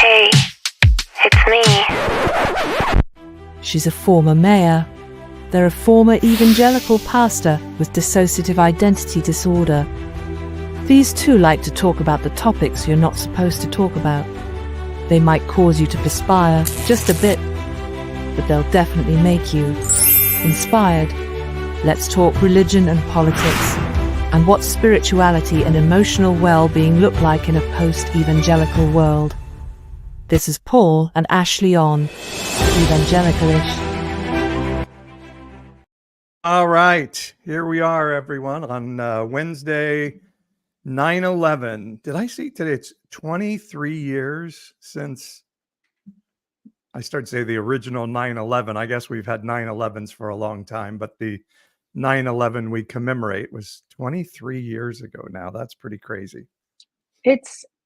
Hey, it's me. She's a former mayor. They're a former evangelical pastor with dissociative identity disorder. These two like to talk about the topics you're not supposed to talk about. They might cause you to perspire just a bit, but they'll definitely make you inspired. Let's talk religion and politics, and what spirituality and emotional well-being look like in a post-evangelical world. This is Paul and Ashley on Evangelicalish. All right, here we are, everyone, on Wednesday, 9/11. Did I see today? It's 23 years since I started to say the original 9/11. I guess we've had 9/11s for a long time, but the 9/11 we commemorate was 23 years ago now. That's pretty crazy.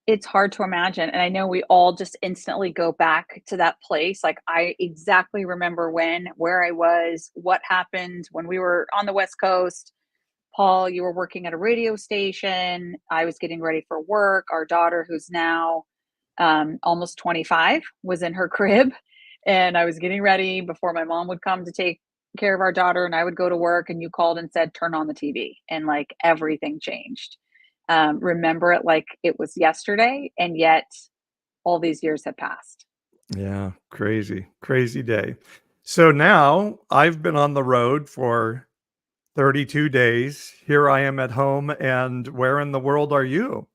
It's hard to imagine. And I know we all just instantly go back to that place. Like, I exactly remember where I was, what happened when we were on the West Coast. Paul, you were working at a radio station. I was getting ready for work. Our daughter, who's now almost 25, was in her crib. And I was getting ready before my mom would come to take care of our daughter, and I would go to work, and you called and said, turn on the TV. And like, everything changed. Remember it like it was yesterday, and yet all these years have passed. Yeah, crazy day. So now I've been on the road for 32 days. Here I am at home, and where in the world are you?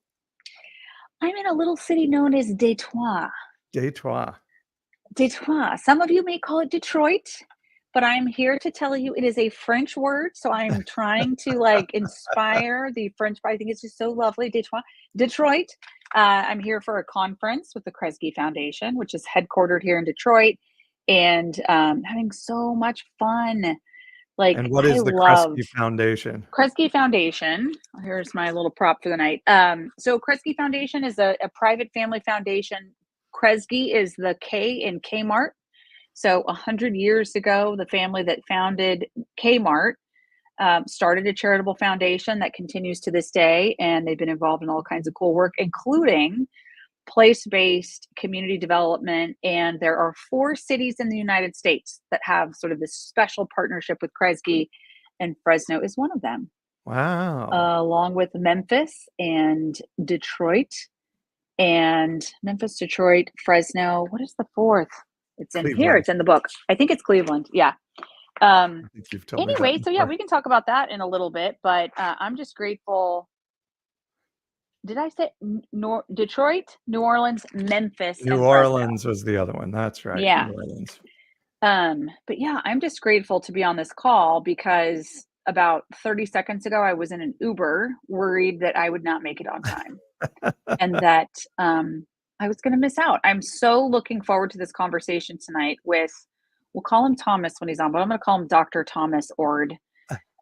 I'm in a little city known as Detroit. Detroit. Some of you may call it Detroit, but I'm here to tell you it is a French word. So I'm trying to like inspire the French. I think it's just so lovely. Detroit. I'm here for a conference with the Kresge Foundation, which is headquartered here in Detroit, and having so much fun. Like, And what is the Kresge Foundation? Kresge Foundation. Here's my little prop for the night. So Kresge Foundation is a private family foundation. Kresge is the K in Kmart. So 100 years ago, the family that founded Kmart started a charitable foundation that continues to this day. And they've been involved in all kinds of cool work, including place-based community development. And there are 4 cities in the United States that have sort of this special partnership with Kresge, and Fresno is one of them. Wow. Along with Memphis and Detroit. And Memphis, Detroit, Fresno. What is the 4th? It's in Cleveland. here. It's in the book. I think it's Cleveland. Yeah. I think you've told me Anyway, that so yeah, before. we can talk about that in a little bit, but I'm just grateful. Did I say Detroit, New Orleans, Memphis, New and Orleans was the other one. That's right. Yeah. New Orleans. But yeah, I'm just grateful to be on this call because about 30 seconds ago, I was in an Uber worried that I would not make it on time and that I was going to miss out. I'm so looking forward to this conversation tonight with, we'll call him Thomas when he's on, but I'm going to call him Dr. Thomas Oord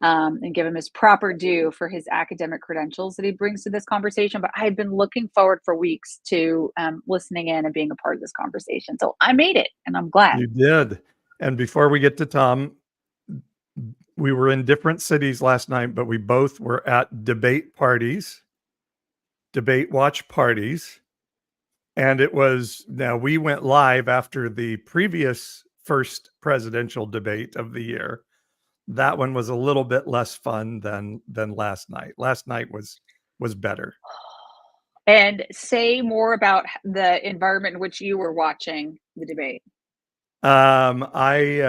and give him his proper due for his academic credentials that he brings to this conversation. But I've been looking forward for weeks to listening in and being a part of this conversation. So I made it, and I'm glad. You did. And before we get to Tom, we were in different cities last night, but we both were at debate watch parties. And it was, now we went live after the previous first presidential debate of the year. That one was a little bit less fun than last night. Last night was better. And say more about the environment in which you were watching the debate. I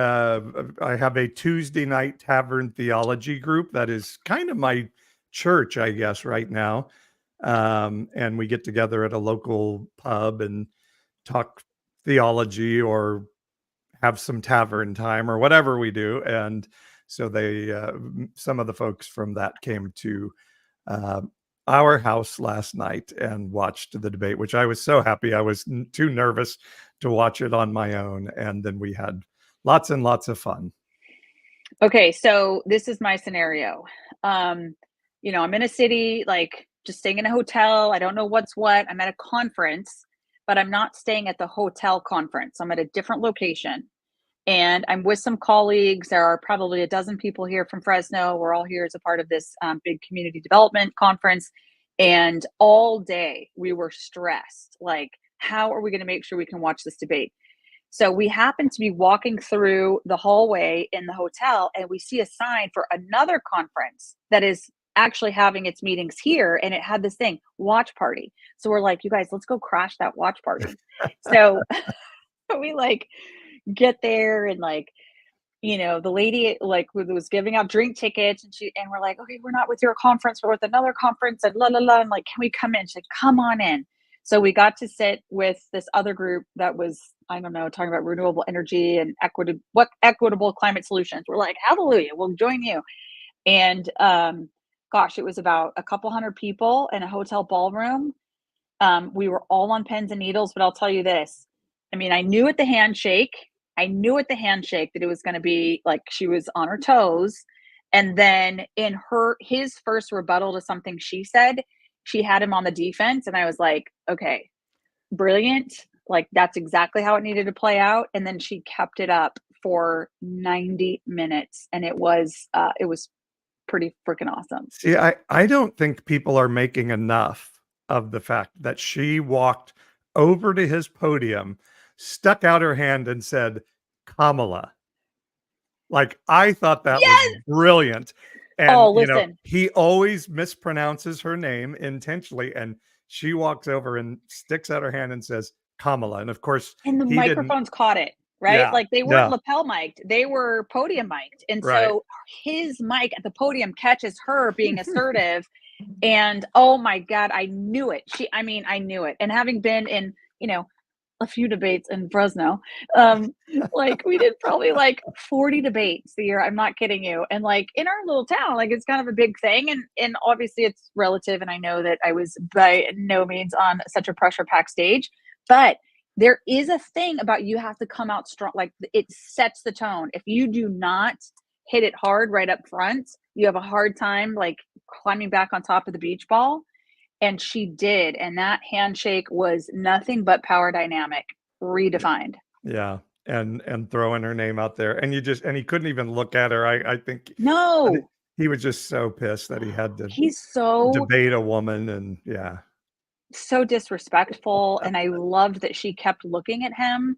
have a Tuesday night tavern theology group that is kind of my church, I guess, right now. And we get together at a local pub and talk theology or have some tavern time or whatever we do. And so some of the folks from that came to our house last night and watched the debate, which I was so happy. I was too nervous to watch it on my own. And then we had lots and lots of fun. Okay, so this is my scenario. I'm in a city, like just staying in a hotel. I don't know what's what. I'm at a conference, but I'm not staying at the hotel conference. I'm at a different location. And I'm with some colleagues. There are probably a dozen people here from Fresno. We're all here as a part of this big community development conference. And all day we were stressed. Like, how are we going to make sure we can watch this debate? So we happen to be walking through the hallway in the hotel, and we see a sign for another conference that is actually having its meetings here, and it had this thing, watch party. So we're like, you guys, let's go crash that watch party. So we like get there, and like, the lady like was giving out drink tickets, and we're like, okay, we're not with your conference, we're with another conference, and la la la, and like, can we come in? She's like, come on in. So we got to sit with this other group that was, I don't know, talking about renewable energy and equitable climate solutions. We're like, hallelujah, we'll join you. And gosh, it was about a couple hundred people in a hotel ballroom. We were all on pins and needles, but I'll tell you this. I mean, I knew at the handshake that it was going to be like she was on her toes. And then in his first rebuttal to something she said, she had him on the defense. And I was like, okay, brilliant. Like, that's exactly how it needed to play out. And then she kept it up for 90 minutes. And it was pretty freaking awesome. See, I don't think people are making enough of the fact that she walked over to his podium, stuck out her hand and said, Kamala. Like, I thought that was brilliant. And, Listen. He always mispronounces her name intentionally. And she walks over and sticks out her hand and says, Kamala. And of course, and the microphones caught it, right? Yeah, like they weren't lapel mic'd, they were podium mic'd. And so his mic at the podium catches her being assertive. And oh my God, I knew it. I knew it. And having been in, a few debates in Fresno, like we did probably like 40 debates a year. I'm not kidding you. And like in our little town, like it's kind of a big thing. And obviously it's relative. And I know that I was by no means on such a pressure packed stage, but there is a thing about, you have to come out strong. Like, it sets the tone. If you do not hit it hard right up front, you have a hard time like climbing back on top of the beach ball. And she did. And that handshake was nothing but power dynamic redefined. Yeah. And throwing her name out there. And he couldn't even look at her. I think No, he was just so pissed that he had to he's so debate a woman. And so disrespectful. And I loved that she kept looking at him.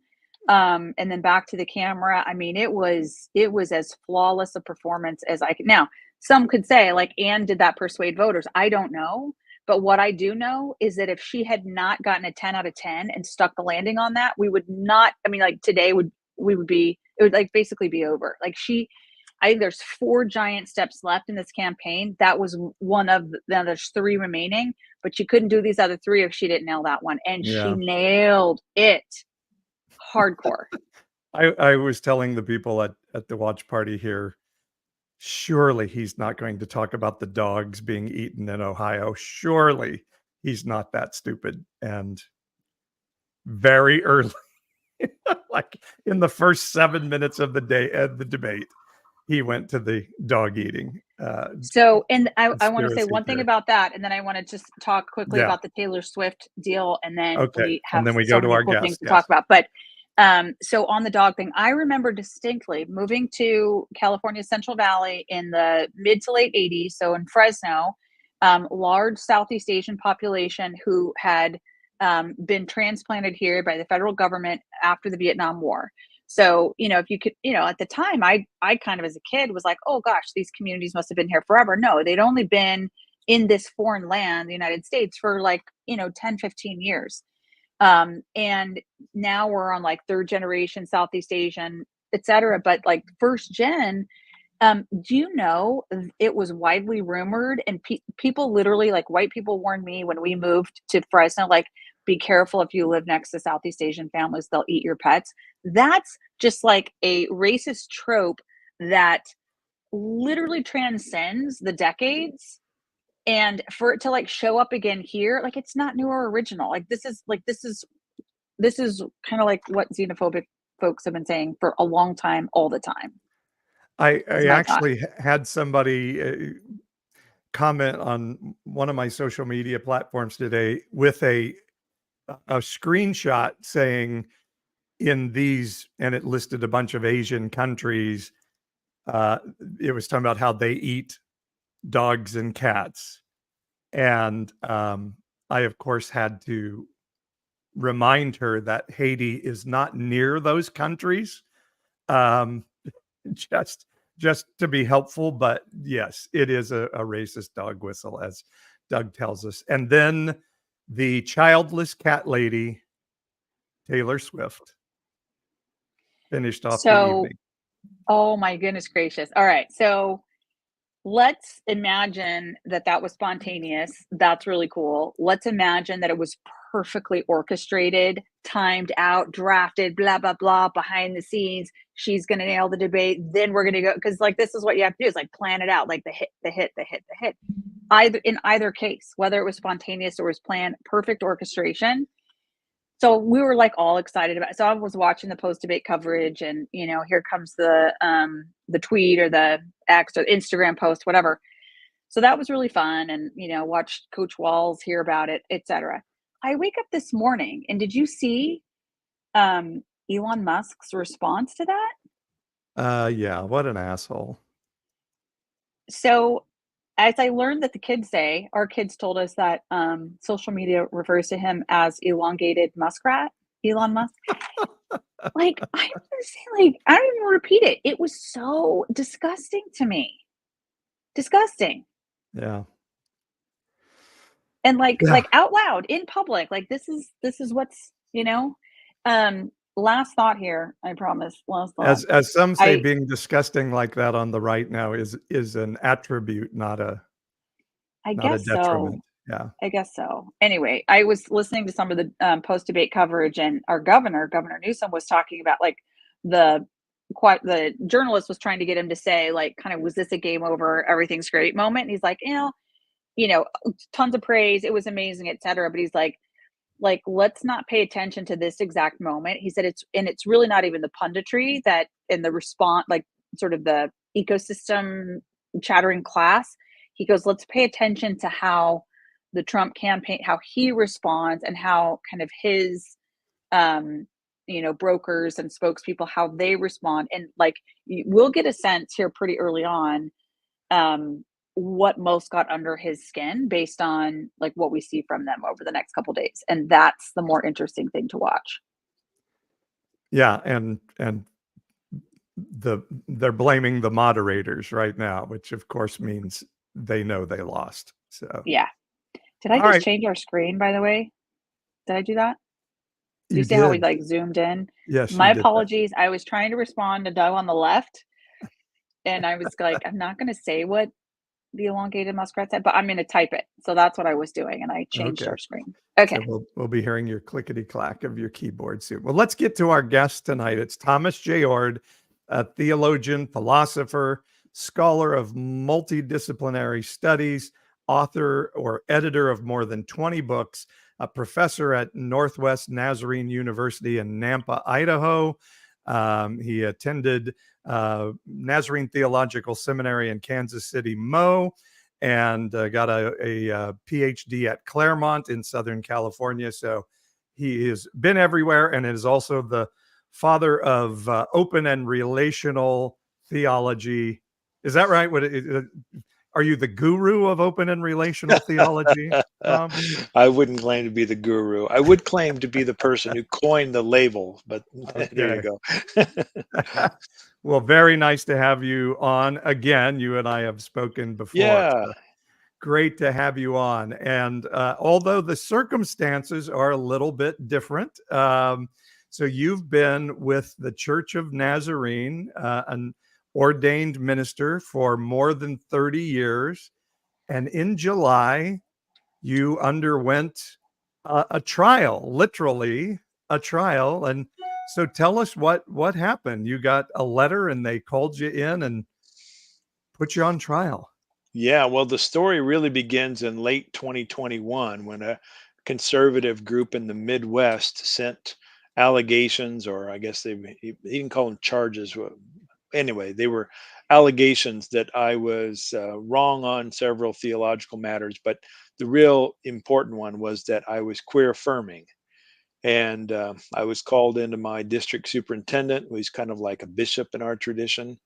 And then back to the camera. I mean, it was as flawless a performance as I could. Now, some could say like, Anne, did that persuade voters? I don't know. But what I do know is that if she had not gotten a 10 out of 10 and stuck the landing on that, we would not, like today it would like basically be over. Like I think there's 4 giant steps left in this campaign. That was one of them. There's 3 remaining, but she couldn't do these other 3 if she didn't nail that one. And she nailed it hardcore. I was telling the people at the watch party here, surely he's not going to talk about the dogs being eaten in Ohio. Surely he's not that stupid. And very early, like in the first 7 minutes of the debate, he went to the dog eating. So, and I want to say one thing about that, and then I want to just talk quickly about the Taylor Swift deal, and then we have go to our cool guest things to talk about. But so on the dog thing, I remember distinctly moving to California Central Valley in the mid to late 80s. So in Fresno, large Southeast Asian population who had been transplanted here by the federal government after the Vietnam War. So, if you could, at the time, I kind of as a kid was like, oh gosh, these communities must have been here forever. No, they'd only been in this foreign land, the United States, for like, 10, 15 years. And now we're on like 3rd generation Southeast Asian, et cetera. But like 1st gen, do you know, it was widely rumored, and people literally, like white people warned me when we moved to Fresno, like, be careful if you live next to Southeast Asian families, they'll eat your pets. That's just like a racist trope that literally transcends the decades. And for it to like show up again here, like it's not new or original. Like this is kind of like what xenophobic folks have been saying for a long time, all the time. I actually had somebody comment on one of my social media platforms today with a screenshot saying in these, and it listed a bunch of Asian countries. It was talking about how they eat dogs and cats. And I, of course, had to remind her that Haiti is not near those countries. Um, just to be helpful, but yes, it is a racist dog whistle, as Doug tells us. And then the childless cat lady, Taylor Swift, finished off the So, evening. oh my goodness gracious. All right. So let's imagine that that was spontaneous. That's really cool. Let's imagine that it was perfectly orchestrated, timed out, drafted, blah, blah, blah, behind the scenes. She's going to nail the debate. Then we're going to go. Cause like, this is what you have to do is like plan it out, like the hit, the hit, the hit, the hit. In either case, whether it was spontaneous or was planned, perfect orchestration. So we were like all excited about it. So I was watching the post debate coverage, and here comes the tweet or the X or Instagram post, whatever. So that was really fun, and watched Coach Walls hear about it, etc. I wake up this morning, and did you see Elon Musk's response to that? Yeah, what an asshole. So as I learned that the kids say, our kids told us that social media refers to him as elongated muskrat, Elon Musk. Like, I don't say, like, I don't even repeat it. It was so disgusting to me. Disgusting. Yeah. And like Yeah. out loud in public. Like this is what's, last thought here, I promise. Last thought. As some say, being disgusting like that on the right now is an attribute, not a detriment. So. Yeah, I guess so. Anyway, I was listening to some of the post-debate coverage, and our Governor Newsom, was talking about like the journalist was trying to get him to say, like, kind of, was this a game over, everything's great moment? And he's like, tons of praise, it was amazing, etc. But he's like, let's not pay attention to this exact moment. He said it's really not even the punditry that in the response, like sort of the ecosystem chattering class. He goes, let's pay attention to how the Trump campaign, how he responds, and how kind of his, brokers and spokespeople, how they respond. And like, we'll get a sense here pretty early on, what most got under his skin based on like what we see from them over the next couple of days. And that's the more interesting thing to watch. Yeah. And they're blaming the moderators right now, which of course means they know they lost. So yeah. Did I just change our screen, by the way? Did I do that? You see how we like zoomed in? Yes. My apologies. I was trying to respond to Doug on the left, and I was like, I'm not going to say what the elongated muskrat said, but I'm going to type it. So that's what I was doing, and I changed our screen. Okay. So we'll be hearing your clickety clack of your keyboard soon. Well, let's get to our guest tonight. It's Thomas J. Oord, a theologian, philosopher, scholar of multidisciplinary studies, author or editor of more than 20 books, a professor at Northwest Nazarene University in Nampa, Idaho. He attended Nazarene Theological Seminary in Kansas City, Mo, and got a PhD at Claremont in Southern California. So he has been everywhere, and is also the father of open and relational theology. Is that right? Are you the guru of open and relational theology, Tom? I wouldn't claim to be the guru. I would claim to be the person who coined the label, but there you go. Well, very nice to have you on again. You and I have spoken before. Yeah. So great to have you on. And although the circumstances are a little bit different, so you've been with the Church of Nazarene, an ordained minister for more than 30 years. And in July, you underwent a trial, literally a trial. And so tell us what happened. You got a letter and they called you in and put you on trial. Yeah, well, the story really begins in late 2021 when a conservative group in the Midwest sent allegations, or I guess he didn't call them charges. Anyway, they were allegations that I was wrong on several theological matters, but the real important one was that I was queer affirming. And I was called into my district superintendent, who's kind of like a bishop in our tradition.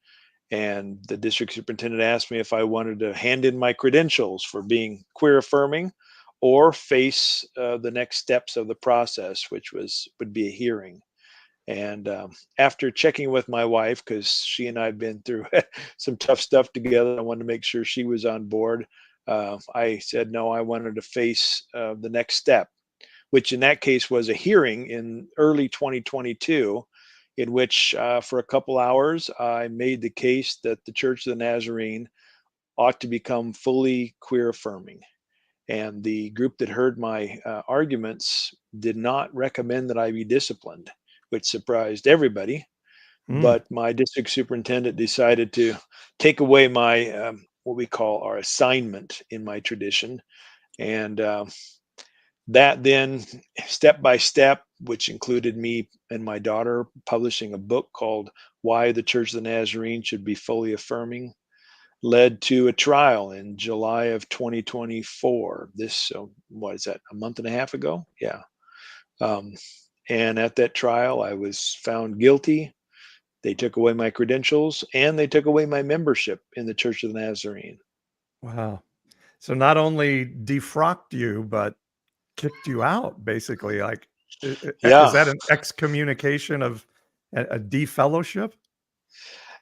And the district superintendent asked me if I wanted to hand in my credentials for being queer affirming, or face the next steps of the process, which would be a hearing. And after checking with my wife, because she and I had been through some tough stuff together, I wanted to make sure she was on board. I said no, I wanted to face the next step, which in that case was a hearing in early 2022, in which for a couple hours I made the case that the Church of the Nazarene ought to become fully queer affirming. And the group that heard my arguments did not recommend that I be disciplined, which surprised everybody. Mm. But my district superintendent decided to take away my what we call our assignment in my tradition. And that then, step by step, which included me and my daughter publishing a book called Why the Church of the Nazarene Should Be Fully Affirming, led to a trial in July of 2024. This, what is that, a month and a half ago? Yeah. Um, and at that trial, I was found guilty. They took away my credentials and they took away my membership in the Church of the Nazarene. Wow. So not only defrocked you, but kicked you out, basically. Like, is Yeah. that an excommunication of a defellowship?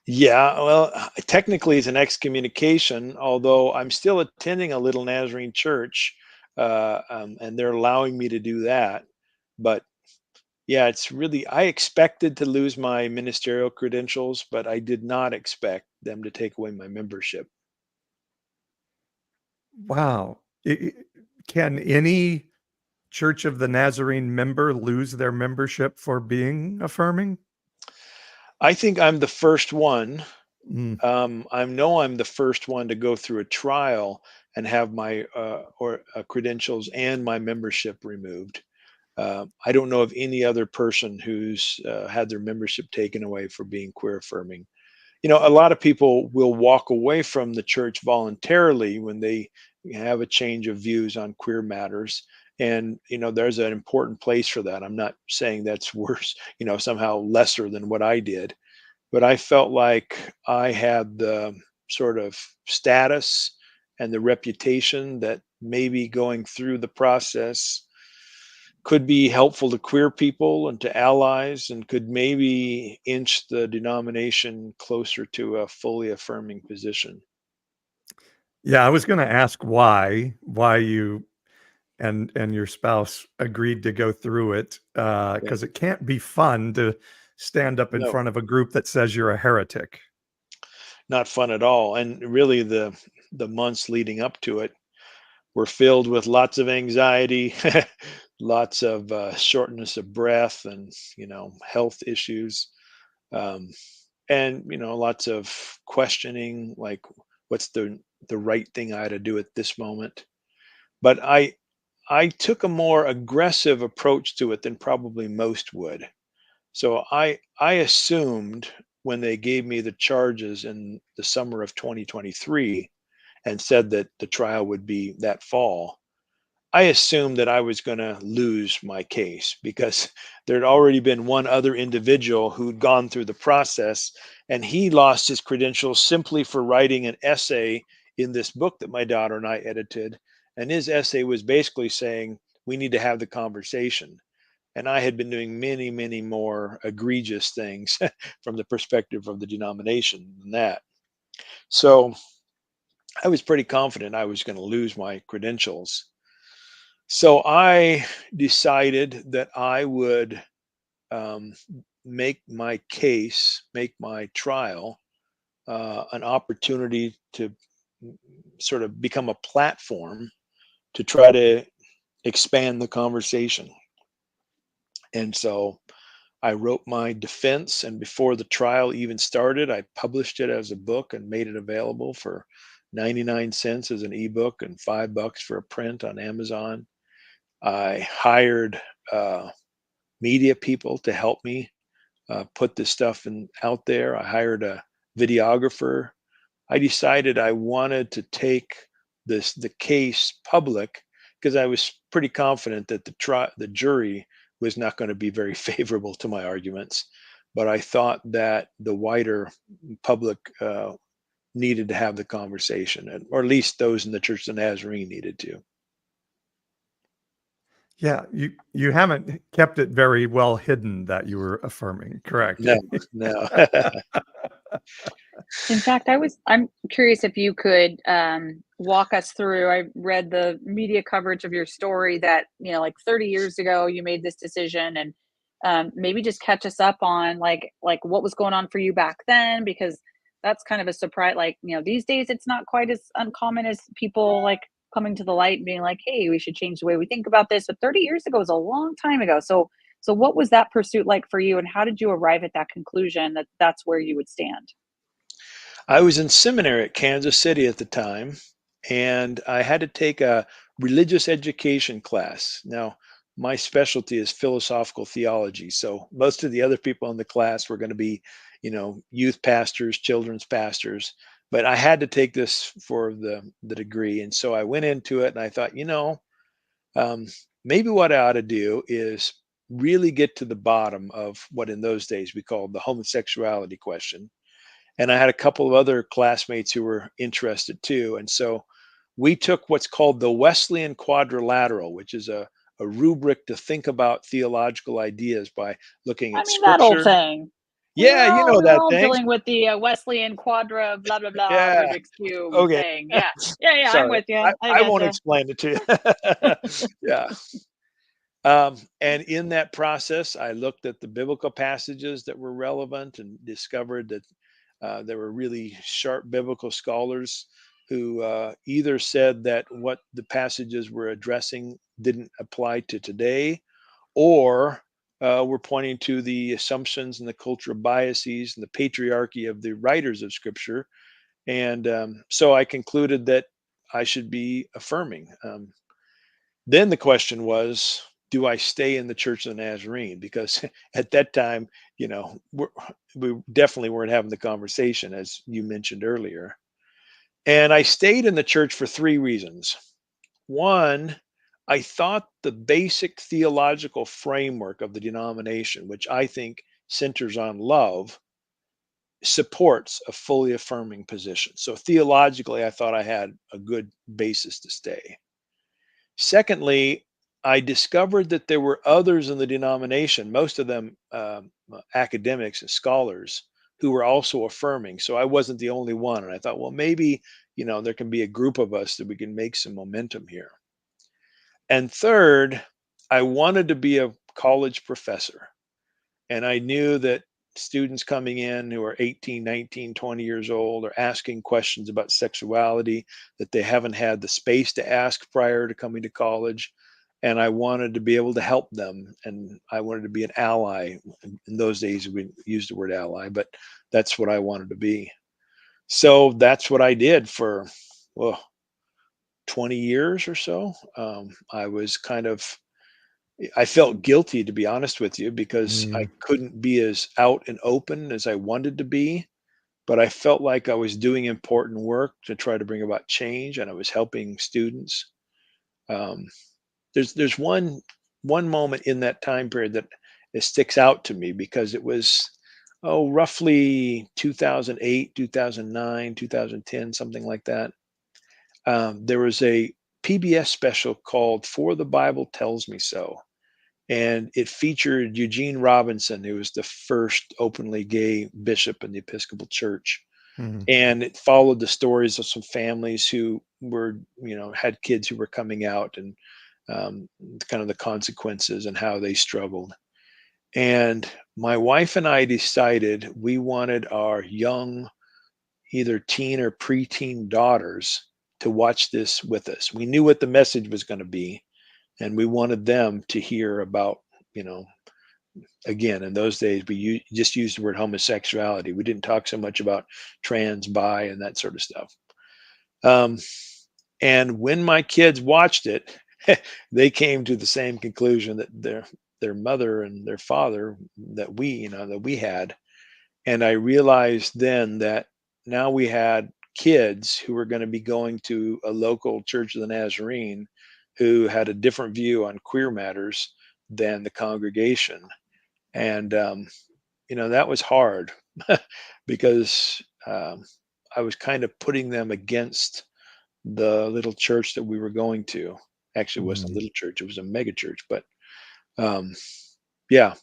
Yeah. Well, technically, it's an excommunication, although I'm still attending a little Nazarene church, and they're allowing me to do that. But yeah, it's really, I expected to lose my ministerial credentials, but I did not expect them to take away my membership. Wow. Can any Church of the Nazarene member lose their membership for being affirming? I think I'm the first one. Mm. I know I'm the first one to go through a trial and have my credentials and my membership removed. I don't know of any other person who's had their membership taken away for being queer affirming. You know, a lot of people will walk away from the church voluntarily when they have a change of views on queer matters. And, you know, there's an important place for that. I'm not saying that's worse, you know, somehow lesser than what I did, but I felt like I had the sort of status and the reputation that maybe going through the process could be helpful to queer people and to allies and could maybe inch the denomination closer to a fully affirming position. Yeah, I was going to ask why you and your spouse agreed to go through it, Yeah. because it can't be fun to stand up in No, front of a group that says you're a heretic. not fun at all. And really the months leading up to it were filled with lots of anxiety, lots of shortness of breath and, you know, health issues. Um, and, you know, lots of questioning, like what's the right thing I ought to do at this moment. But I took a more aggressive approach to it than probably most would. So I assumed when they gave me the charges in the summer of 2023 and said that the trial would be that fall, I assumed that I was going to lose my case because there'd already been one other individual who'd gone through the process and he lost his credentials simply for writing an essay in this book that my daughter and I edited. And his essay was basically saying, we need to have the conversation. And I had been doing many, many more egregious things from the perspective of the denomination than that. So I was pretty confident I was going to lose my credentials. So I decided that I would um, make my case, make my trial an opportunity to sort of become a platform to try to expand the conversation. And so I wrote my defense, and before the trial even started, I published it as a book and made it available for 99 cents as an ebook and $5 for a print on Amazon. I hired media people to help me put this stuff out there. I hired a videographer. I decided I wanted to take the case public because I was pretty confident that the jury was not going to be very favorable to my arguments. But I thought that the wider public needed to have the conversation, or at least those in the Church of the Nazarene needed to. Yeah, you haven't kept it very well hidden that you were affirming, correct? No, no. In fact, I'm curious if you could walk us through. I read the media coverage of your story that, like 30 years ago, you made this decision, and maybe just catch us up on like what was going on for you back then, because that's kind of a surprise. Like, these days it's not quite as uncommon as people like coming to the light and being like, "Hey, we should change the way we think about this." But 30 years ago was a long time ago. So what was that pursuit like for you, and how did you arrive at that conclusion that that's where you would stand? I was in seminary at Kansas City at the time, and I had to take a religious education class. Now, my specialty is philosophical theology, so most of the other people in the class were going to be, youth pastors, children's pastors, but I had to take this for the degree, and so I went into it, and I thought, um, maybe what I ought to do is really get to the bottom of what in those days we called the homosexuality question. And I had a couple of other classmates who were interested too. And so we took what's called the Wesleyan quadrilateral, which is a rubric to think about theological ideas by looking I at mean, that old scripture. thing. Yeah, you know We were that all thing. dealing with the Wesleyan quadra blah blah blah Yeah. Rubik's cube Okay. thing. Yeah, yeah, yeah. I'm Sorry. with you. I I won't gotcha. explain it to you. Yeah. And in that process, I looked at the biblical passages that were relevant and discovered that there were really sharp biblical scholars who either said that what the passages were addressing didn't apply to today, or were pointing to the assumptions and the cultural biases and the patriarchy of the writers of Scripture. And so I concluded that I should be affirming. Then the question was, do I stay in the Church of the Nazarene? Because at that time, we definitely weren't having the conversation, as you mentioned earlier. And I stayed in the church for three reasons. One, I thought the basic theological framework of the denomination, which I think centers on love, supports a fully affirming position. So theologically, I thought I had a good basis to stay. Secondly, I discovered that there were others in the denomination, most of them academics and scholars, who were also affirming. So I wasn't the only one. And I thought, well, maybe, there can be a group of us that we can make some momentum here. And third, I wanted to be a college professor. And I knew that students coming in who are 18, 19, 20 years old are asking questions about sexuality that they haven't had the space to ask prior to coming to college. And I wanted to be able to help them. And I wanted to be an ally. In those days, we used the word ally, but that's what I wanted to be. So that's what I did for, well, 20 years or so. I was kind of I felt guilty, to be honest with you, because I Mm. couldn't be as out and open as I wanted to be, but I felt like I was doing important work to try to bring about change, and I was helping students. Um, there's one moment in that time period that it sticks out to me because it was, roughly 2008, 2009, 2010, something like that. There was a PBS special called "For the Bible Tells Me So," and it featured Eugene Robinson, who was the first openly gay bishop in the Episcopal Church. Mhm. And it followed the stories of some families who were, had kids who were coming out, and um, kind of the consequences and how they struggled. And my wife and I decided we wanted our young, either teen or preteen daughters to watch this with us. We knew what the message was going to be, and we wanted them to hear about, you know, again, in those days, just used the word homosexuality. We didn't talk so much about trans, bi, and that sort of stuff. Um, and when my kids watched it, they came to the same conclusion that their mother and their father that we had. And I realized then that now we had kids who were going to be going to a local Church of the Nazarene who had a different view on queer matters than the congregation. And that was hard because I was kind of putting them against the little church that we were going to. Actually, it wasn't a Mm, little church; it was a mega church. But um, yeah,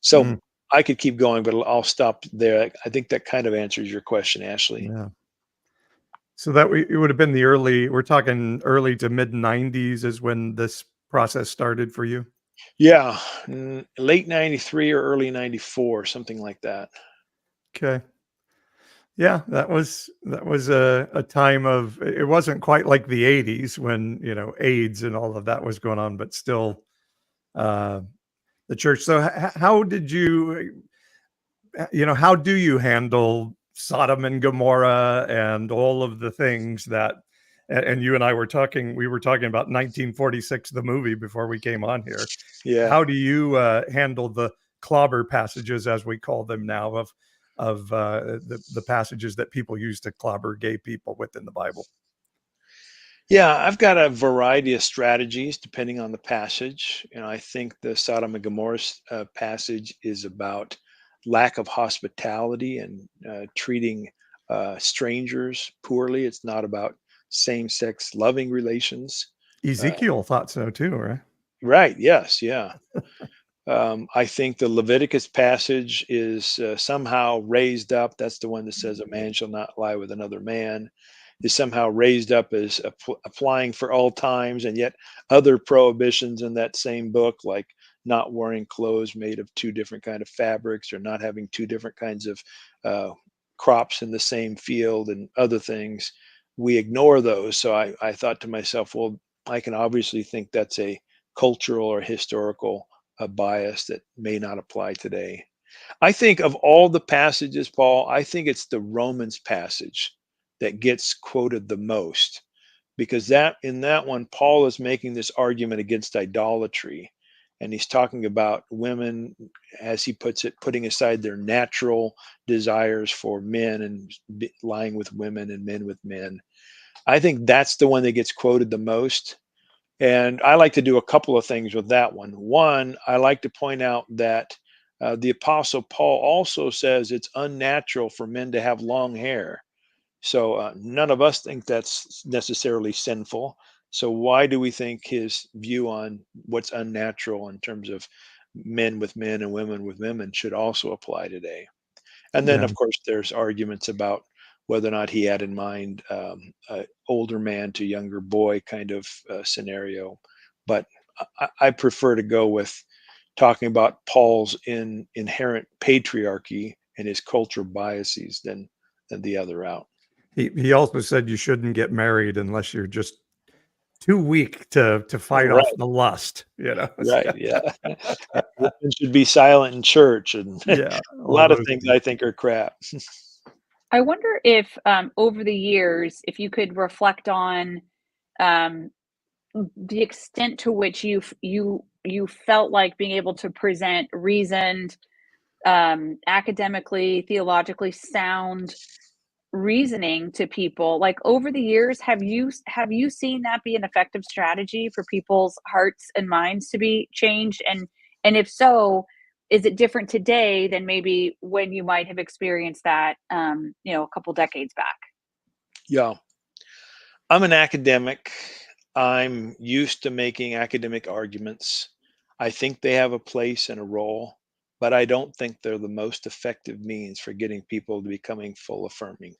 so mm, I could keep going, but I'll stop there. I think that kind of answers your question, Ashley. yeah. So it would have been we're talking early to mid 90s is when this process started for you. Yeah, late '93 or early '94, something like that. Okay. Yeah, that was a time of it wasn't quite like the 80s when, AIDS and all of that was going on, but still uh the church. So how did you how do you handle Sodom and Gomorrah and all of the things that and you and I we were talking about 1946 the movie before we came on here. Yeah. How do you handle the clobber passages, as we call them now, of the passages that people use to clobber gay people within the Bible? Yeah, I've got a variety of strategies depending on the passage. I think the Sodom and Gomorrah passage is about lack of hospitality and treating strangers poorly. It's not about same-sex loving relations. Uh, Ezekiel thought so too, right? right? Yes. Yeah. I think the Leviticus passage is somehow raised up. That's the one that says a man shall not lie with another man. Is somehow raised up as applying for all times, and yet other prohibitions in that same book, like not wearing clothes made of two different kind of fabrics, or not having two different kinds of uh, crops in the same field, and other things, we ignore those. So I thought to myself, well, I can obviously think that's a cultural or historical bias that may not apply today. I think of all the passages, Paul, I think it's the Romans passage that gets quoted the most, because that in that one Paul is making this argument against idolatry, and he's talking about women, as he puts it, putting aside their natural desires for men and lying with women and men with men. I think that's the one that gets quoted the most. And I like to do a couple of things with that one. One, I like to point out that the Apostle Paul also says it's unnatural for men to have long hair. So none of us think that's necessarily sinful. So why do we think his view on what's unnatural in terms of men with men and women with women should also apply today? And then, Yeah. of course, there's arguments about whether or not he had in mind a older man to younger boy kind of scenario. But I prefer to go with talking about Paul's inherent patriarchy and his cultural biases than the other route. He also said you shouldn't get married unless you're just too weak to fight off Right, the lust, right, yeah. And women should be silent in church, and a Yeah, all lot of those things things. I think are crap. I wonder if over the years, if you could reflect on um, the extent to which you felt like being able to present reasoned, academically, theologically sound reasoning to people. Like over the years, have you seen that be an effective strategy for people's hearts and minds to be changed? And if so, is it different today than maybe when you might have experienced that, a couple decades back? Yeah. I'm an academic. I'm used to making academic arguments. I think they have a place and a role, but I don't think they're the most effective means for getting people to becoming full affirming.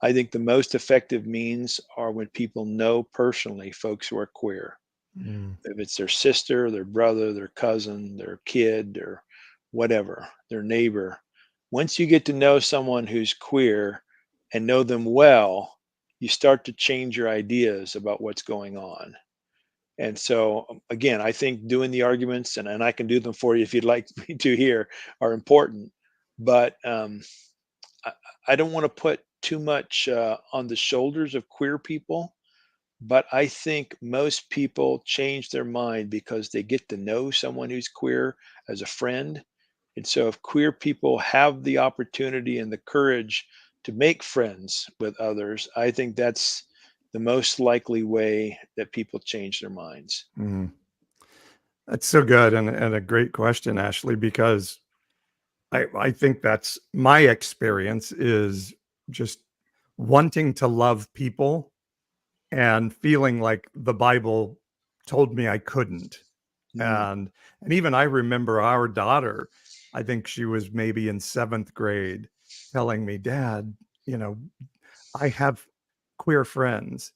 I think the most effective means are when people know personally folks who are queer. Mm, If it's their sister, their brother, their cousin, their kid, or whatever, their neighbor. Once you get to know someone who's queer and know them well, you start to change your ideas about what's going on. And so, again, I think doing the arguments, and I can do them for you if you'd like me to here, are important. But I, I don't want to put too much on the shoulders of queer people, but I think most people change their mind because they get to know someone who's queer as a friend. And so, if queer people have the opportunity and the courage to make friends with others, I think that's the most likely way that people change their minds. mm. That's so good and a great question, Ashley, because I think that's my experience is just wanting to love people and feeling like the Bible told me I couldn't. And even I remember our daughter, I think she was maybe in 7th grade, telling me, Dad, I have queer friends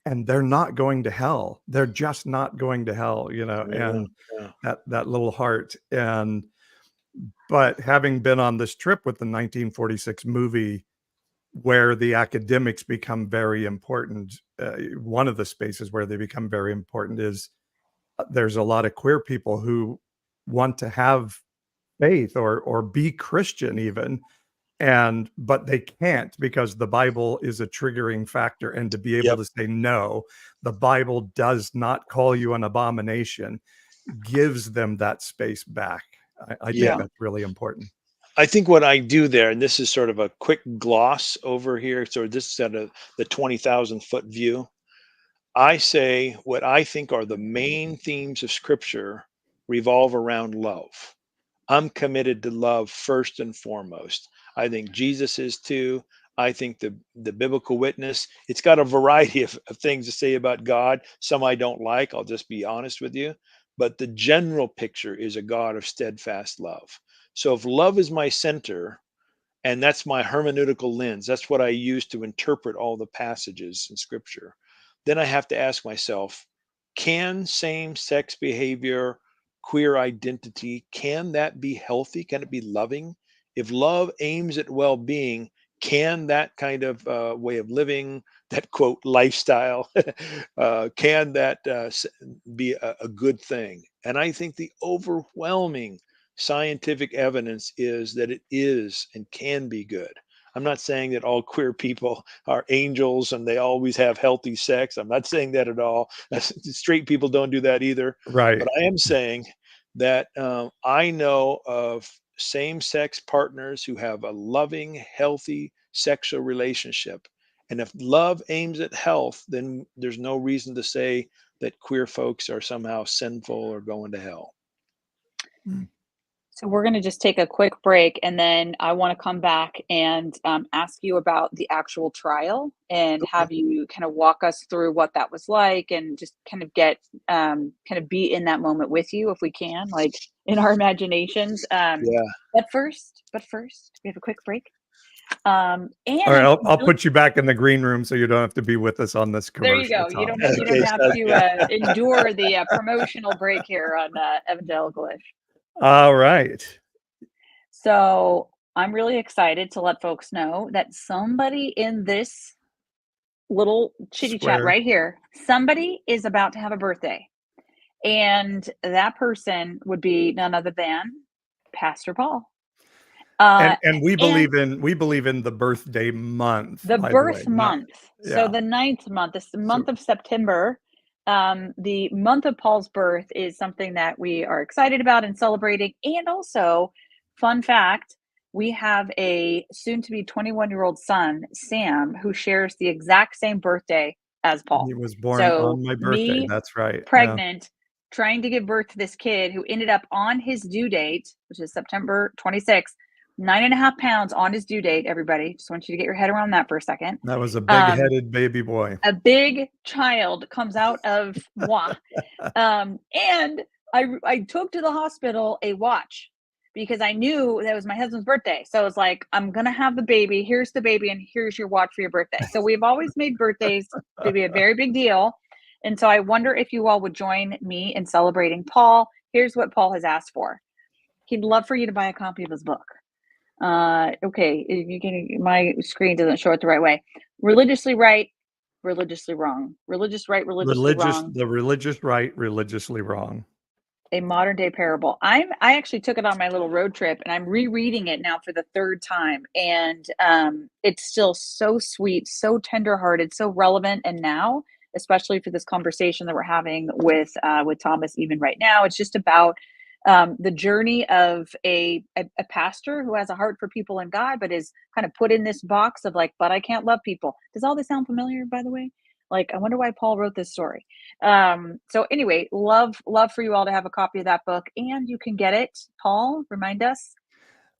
and they're not going to hell. They're just not going to hell, and Yeah. that little heart. But having been on this trip with the 1946 movie, where the academics become very important, one of the spaces where they become very important is there's a lot of queer people who want to have faith or be Christian even, but they can't because the Bible is a triggering factor, and to be able Yep. to say, no, the Bible does not call you an abomination, gives them that space back. I think Yeah. that's really important. I think what I do there, and this is sort of a quick gloss over here, so this is at the 20,000-foot view. I say what I think are the main themes of Scripture revolve around love. I'm committed to love first and foremost. I think Jesus is too. I think the biblical witness, it's got a variety of things to say about God. Some I don't like, I'll just be honest with you. But the general picture is a God of steadfast love. So if love is my center, and that's my hermeneutical lens, that's what I use to interpret all the passages in Scripture, then I have to ask myself, can same-sex behavior, queer identity, can that be healthy? Can it be loving? If love aims at well-being, can that kind of way of living, that quote lifestyle, can that be a good thing? And I think the overwhelming scientific evidence is that it is and can be good. I'm not saying that all queer people are angels and they always have healthy sex. I'm not saying that at all. Straight people don't do that either. Right. But I am saying that I know of same sex partners who have a loving, healthy sexual relationship. And if love aims at health, then there's no reason to say that queer folks are somehow sinful or going to hell. So we're going to just take a quick break, and then I want to come back and ask you about the actual trial and have you kind of walk us through what that was like, and just kind of get kind of be in that moment with you if we can, like in our imaginations. Yeah. But first, we have a quick break. And All right, I'll put you back in the green room so you don't have to be with us on this there commercial. you go. You Tom. don't Okay, have sounds to endure the promotional break here on Evangelicalish. All right. So I'm really excited to let folks know that somebody in this little chitty chat Square. right here, somebody is about to have a birthday. And that person would be none other than Pastor Paul. And we believe in the birthday month. The by birth the way, month. So yeah. the 9th month, this month of September, the month of Paul's birth is something that we are excited about and celebrating. And also, fun fact, we have a soon-to-be 21-year-old son, Sam, who shares the exact same birthday as Paul. He was born So on my birthday. me, That's right. pregnant, trying to give birth to this kid who ended up on his due date, which is September 26th, 9.5 pounds on his due date, everybody. Just want you to get your head around that for a second. That was a big-headed baby boy. A big child comes out of moi. And I took to the hospital a watch because I knew that was my husband's birthday. So I was like, I'm going to have the baby. Here's the baby, and here's your watch for your birthday. So we've always made birthdays to be a very big deal. And so I wonder if you all would join me in celebrating Paul. Here's what Paul has asked for. He'd love for you to buy a copy of his book. Okay, my screen doesn't show it the right way. Religiously right, religiously wrong. Religious right, religiously wrong. The religious right, religiously wrong. A modern day parable. I actually took it on my little road trip, and I'm rereading it now for the 3rd time, and it's still so sweet, so tenderhearted, so relevant. And now, especially for this conversation that we're having with Thomas, even right now, it's just about the journey of a pastor who has a heart for people and God, but is kind of put in this box of like, but I can't love people. Does all this sound familiar, by the way? Like, I wonder why Paul wrote this story. So anyway, love for you all to have a copy of that book, and you can get it. Paul, remind us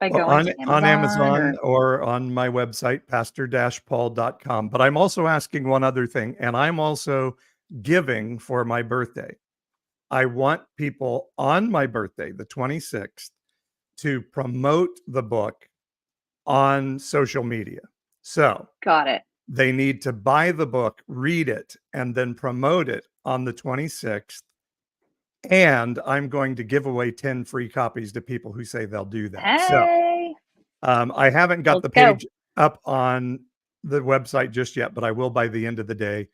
by going on Amazon or on my website, pastor-paul.com. But I'm also asking one other thing, and I'm also giving for my birthday. I want people on my birthday, the 26th, to promote the book on social media. So Got it. they need to buy the book, read it, and then promote it on the 26th. And I'm going to give away 10 free copies to people who say they'll do that. So Hey, I haven't got let's the go. page up on the website just yet, but I will by the end of the day.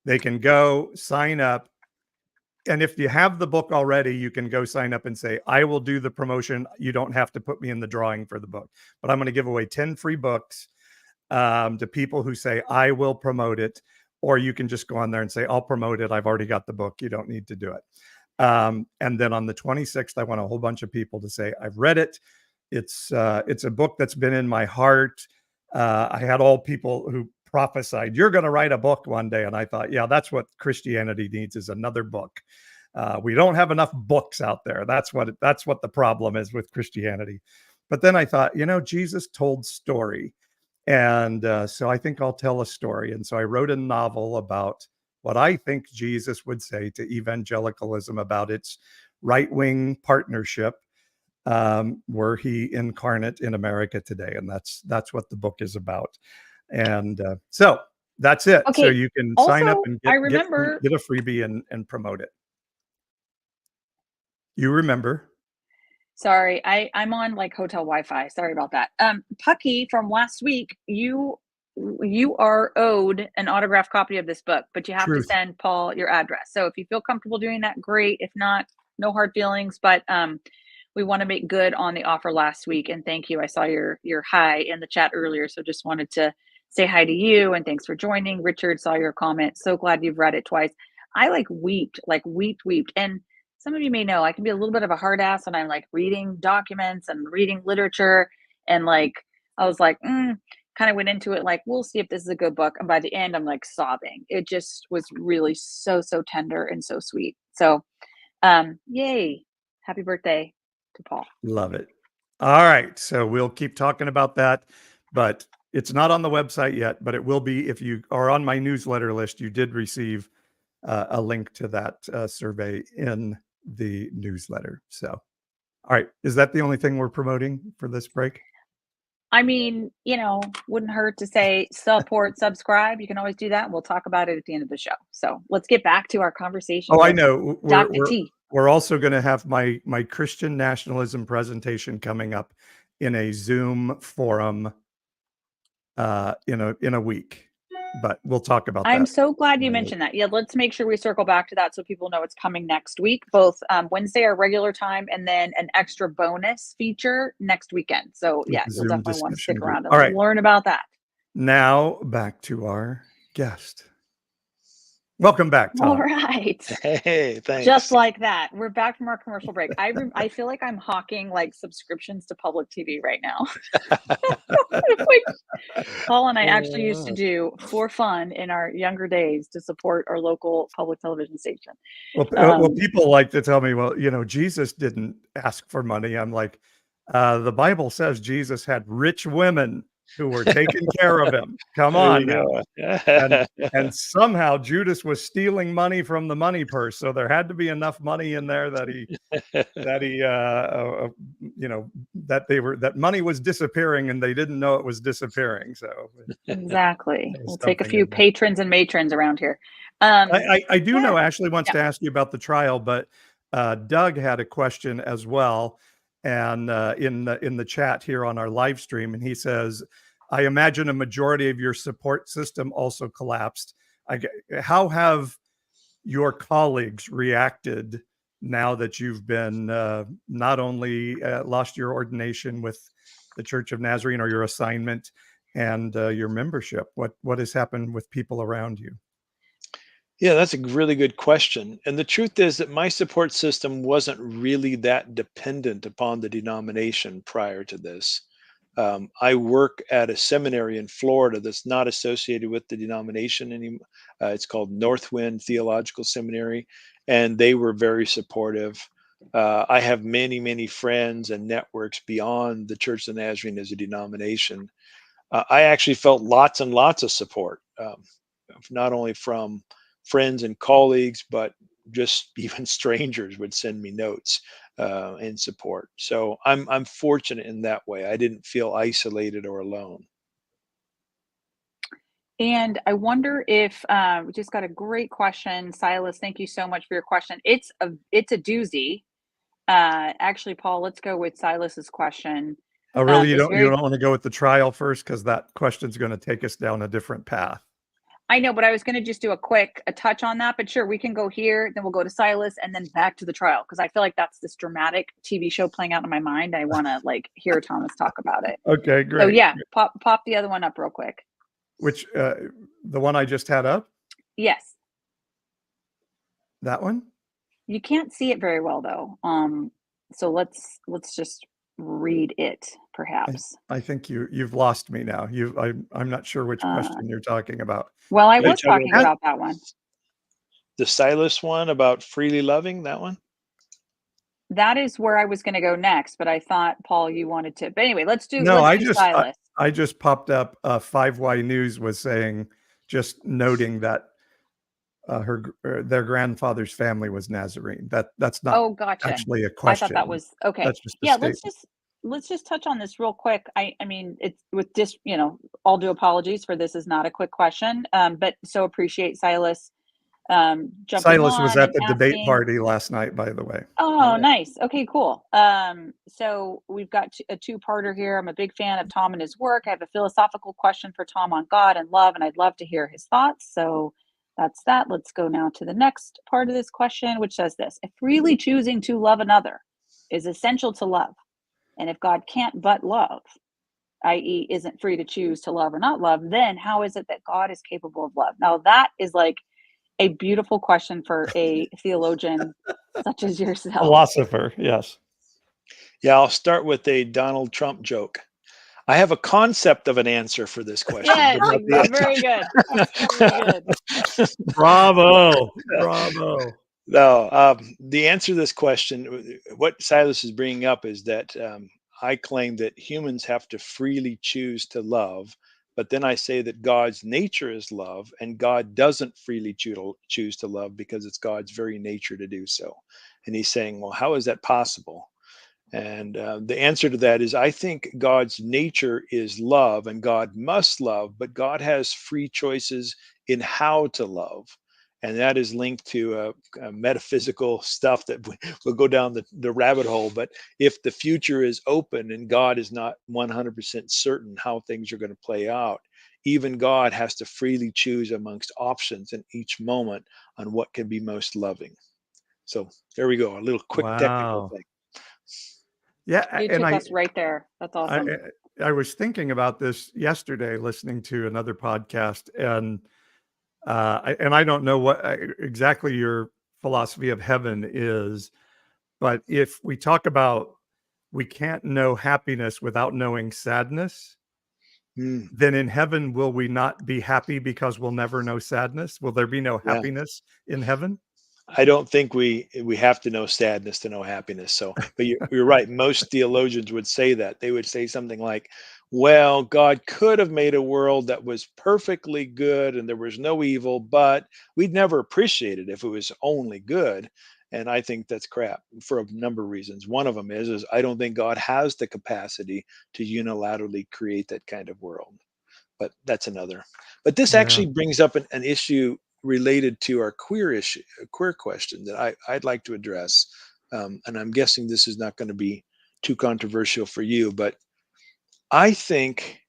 They can go sign up. And if you have the book already, you can go sign up and say, I will do the promotion. You don't have to put me in the drawing for the book, but I'm going to give away 10 free books to people who say, I will promote it. Or you can just go on there and say, I'll promote it. I've already got the book. You don't need to do it. And then on the 26th, I want a whole bunch of people to say, I've read it. It's a book that's been in my heart. I had all people who prophesied, you're going to write a book one day. And I thought, yeah, that's what Christianity needs, is another book. We don't have enough books out there. That's what the problem is with Christianity. But then I thought, Jesus told story. And so I think I'll tell a story. And so I wrote a novel about what I think Jesus would say to evangelicalism about its right-wing partnership, were he incarnate in America today. And that's what the book is about. And so that's it. Okay. So you can sign up Also, and I get remember. a freebie and promote it. You remember? Sorry, I'm on like hotel Wi-Fi. Sorry about that. Pucky from last week, you are owed an autographed copy of this book, but you have to Truth. send Paul your address. So if you feel comfortable doing that, great. If not, no hard feelings. But we want to make good on the offer last week, and thank you. I saw your hi in the chat earlier, so just wanted to say hi to you and thanks for joining. Richard, saw your comment. So glad you've read it twice. I like weeped, and some of you may know I can be a little bit of a hard ass when I'm like reading documents and reading literature. And like, I was like, kind of went into it like, we'll see if this is a good book. And by the end, I'm like sobbing. It just was really so tender and so sweet. So, yay. Happy birthday to Paul. Love it. All right. So we'll keep talking about that, but it's not on the website yet, but it will be. If you are on my newsletter list, you did receive a link to that survey in the newsletter. So, all right. Is that the only thing we're promoting for this break? I mean, wouldn't hurt to say support, subscribe. You can always do that. And we'll talk about it at the end of the show. So let's get back to our conversation. Oh, I know. Dr. T. We're also going to have my Christian nationalism presentation coming up in a Zoom forum in a week. But we'll talk about that. I'm so glad you mentioned that. Yeah, let's make sure we circle back to that so people know it's coming next week, both Wednesday, our regular time, and then an extra bonus feature next weekend. So yeah, you'll definitely want to stick around and learn about that. Now back to our guest. Welcome back, Tom. All right. Hey, thanks. Just like that. We're back from our commercial break. I feel like I'm hawking like subscriptions to public TV right now. Paul and I actually used to do for fun in our younger days to support our local public television station. Well, people like to tell me, well, Jesus didn't ask for money. I'm like, the Bible says Jesus had rich women who were taking care of him. Come on now. And somehow Judas was stealing money from the money purse. So there had to be enough money in there that that money was disappearing and they didn't know it was disappearing. So exactly. We'll take a few patrons and matrons around here. I do know Ashley wants to ask you about the trial, but Doug had a question as well. And in the chat here on our live stream, and he says, I imagine a majority of your support system also collapsed. How have your colleagues reacted now that you've been not only lost your ordination with the Church of Nazarene or your assignment and your membership? What has happened with people around you? Yeah, that's a really good question. And the truth is that my support system wasn't really that dependent upon the denomination prior to this. I work at a seminary in Florida that's not associated with the denomination anymore. It's called Northwind Theological Seminary, and they were very supportive. I have many, many friends and networks beyond the Church of the Nazarene as a denomination. I actually felt lots and lots of support, not only from friends and colleagues, but just even strangers would send me notes in support. So I'm fortunate in that way. I didn't feel isolated or alone. And I wonder if we just got a great question, Silas. Thank you so much for your question. It's a doozy. Actually, Paul, let's go with Silas's question. Oh, really? You It's don't you very. don't want to go with the trial first, because that question's going to take us down a different path. I know, but I was going to just do a touch on that. But sure, we can go here, then we'll go to Silas, and then back to the trial, because I feel like that's this dramatic TV show playing out in my mind. I want to hear Thomas talk about it. Okay, So great. yeah, pop the other one up real quick. Which the one I just had up? Yes, That one? you can't see it very well though. So let's just read it, perhaps. I think you've lost me now. I'm not sure which question you're talking about. Well, I Are you was talking talking about that one. the Silas one about freely loving, that one? That is where I was going to go next, but I thought, Paul, you wanted to. But anyway, let's do No, Silas. I just popped up. 5Y News was saying, just noting that their grandfather's family was Nazarene. That's not Oh, gotcha. actually a I question. thought that was okay. That's just a Yeah, statement. let's just touch on this real quick. I mean, it's with this, all due apologies for this is not a quick question. But so appreciate Silas jumping Silas was on at and the debate asking. party last night, by the way. Oh, nice. Okay, cool. So we've got a two-parter here. I'm a big fan of Tom and his work. I have a philosophical question for Tom on God and love, and I'd love to hear his thoughts. So that's that. Let's go now to the next part of this question, which says this: if freely choosing to love another is essential to love, and if God can't but love, i.e., isn't free to choose to love or not love, then how is it that God is capable of love? Now, that is a beautiful question for a theologian such as yourself. Philosopher, yes. Yeah, I'll start with a Donald Trump joke. I have a concept of an answer for this question. Yes, but not the very good. Very good. Bravo. No, the answer to this question, what Silas is bringing up is that I claim that humans have to freely choose to love, but then I say that God's nature is love, and God doesn't freely choose to love because it's God's very nature to do so. And he's saying, well, how is that possible? And the answer to that is I think God's nature is love and God must love, but God has free choices in how to love. And that is linked to metaphysical stuff that will go down the rabbit hole. But if the future is open and God is not 100% certain how things are going to play out, even God has to freely choose amongst options in each moment on what can be most loving. So there we go. A little quick technical Wow. thing. Yeah, You took us right there. That's awesome. I was thinking about this yesterday, listening to another podcast, and I don't know what exactly your philosophy of heaven is, but if we talk about we can't know happiness without knowing sadness, then in heaven will we not be happy because we'll never know sadness? Will there be no Yeah. happiness in heaven? I don't think we have to know sadness to know happiness. So, but you're right. Most theologians would say that. They would say something like, well, God could have made a world that was perfectly good and there was no evil, but we'd never appreciate it if it was only good. And I think that's crap for a number of reasons. One of them is I don't think God has the capacity to unilaterally create that kind of world. But that's another. But this actually brings up an issue related to our queer question that I'd like to address. And I'm guessing this is not going to be too controversial for you, but I think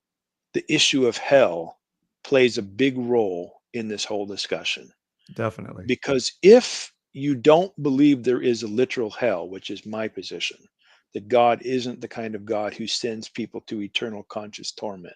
the issue of hell plays a big role in this whole discussion. Definitely. Because if you don't believe there is a literal hell, which is my position, that God isn't the kind of God who sends people to eternal conscious torment,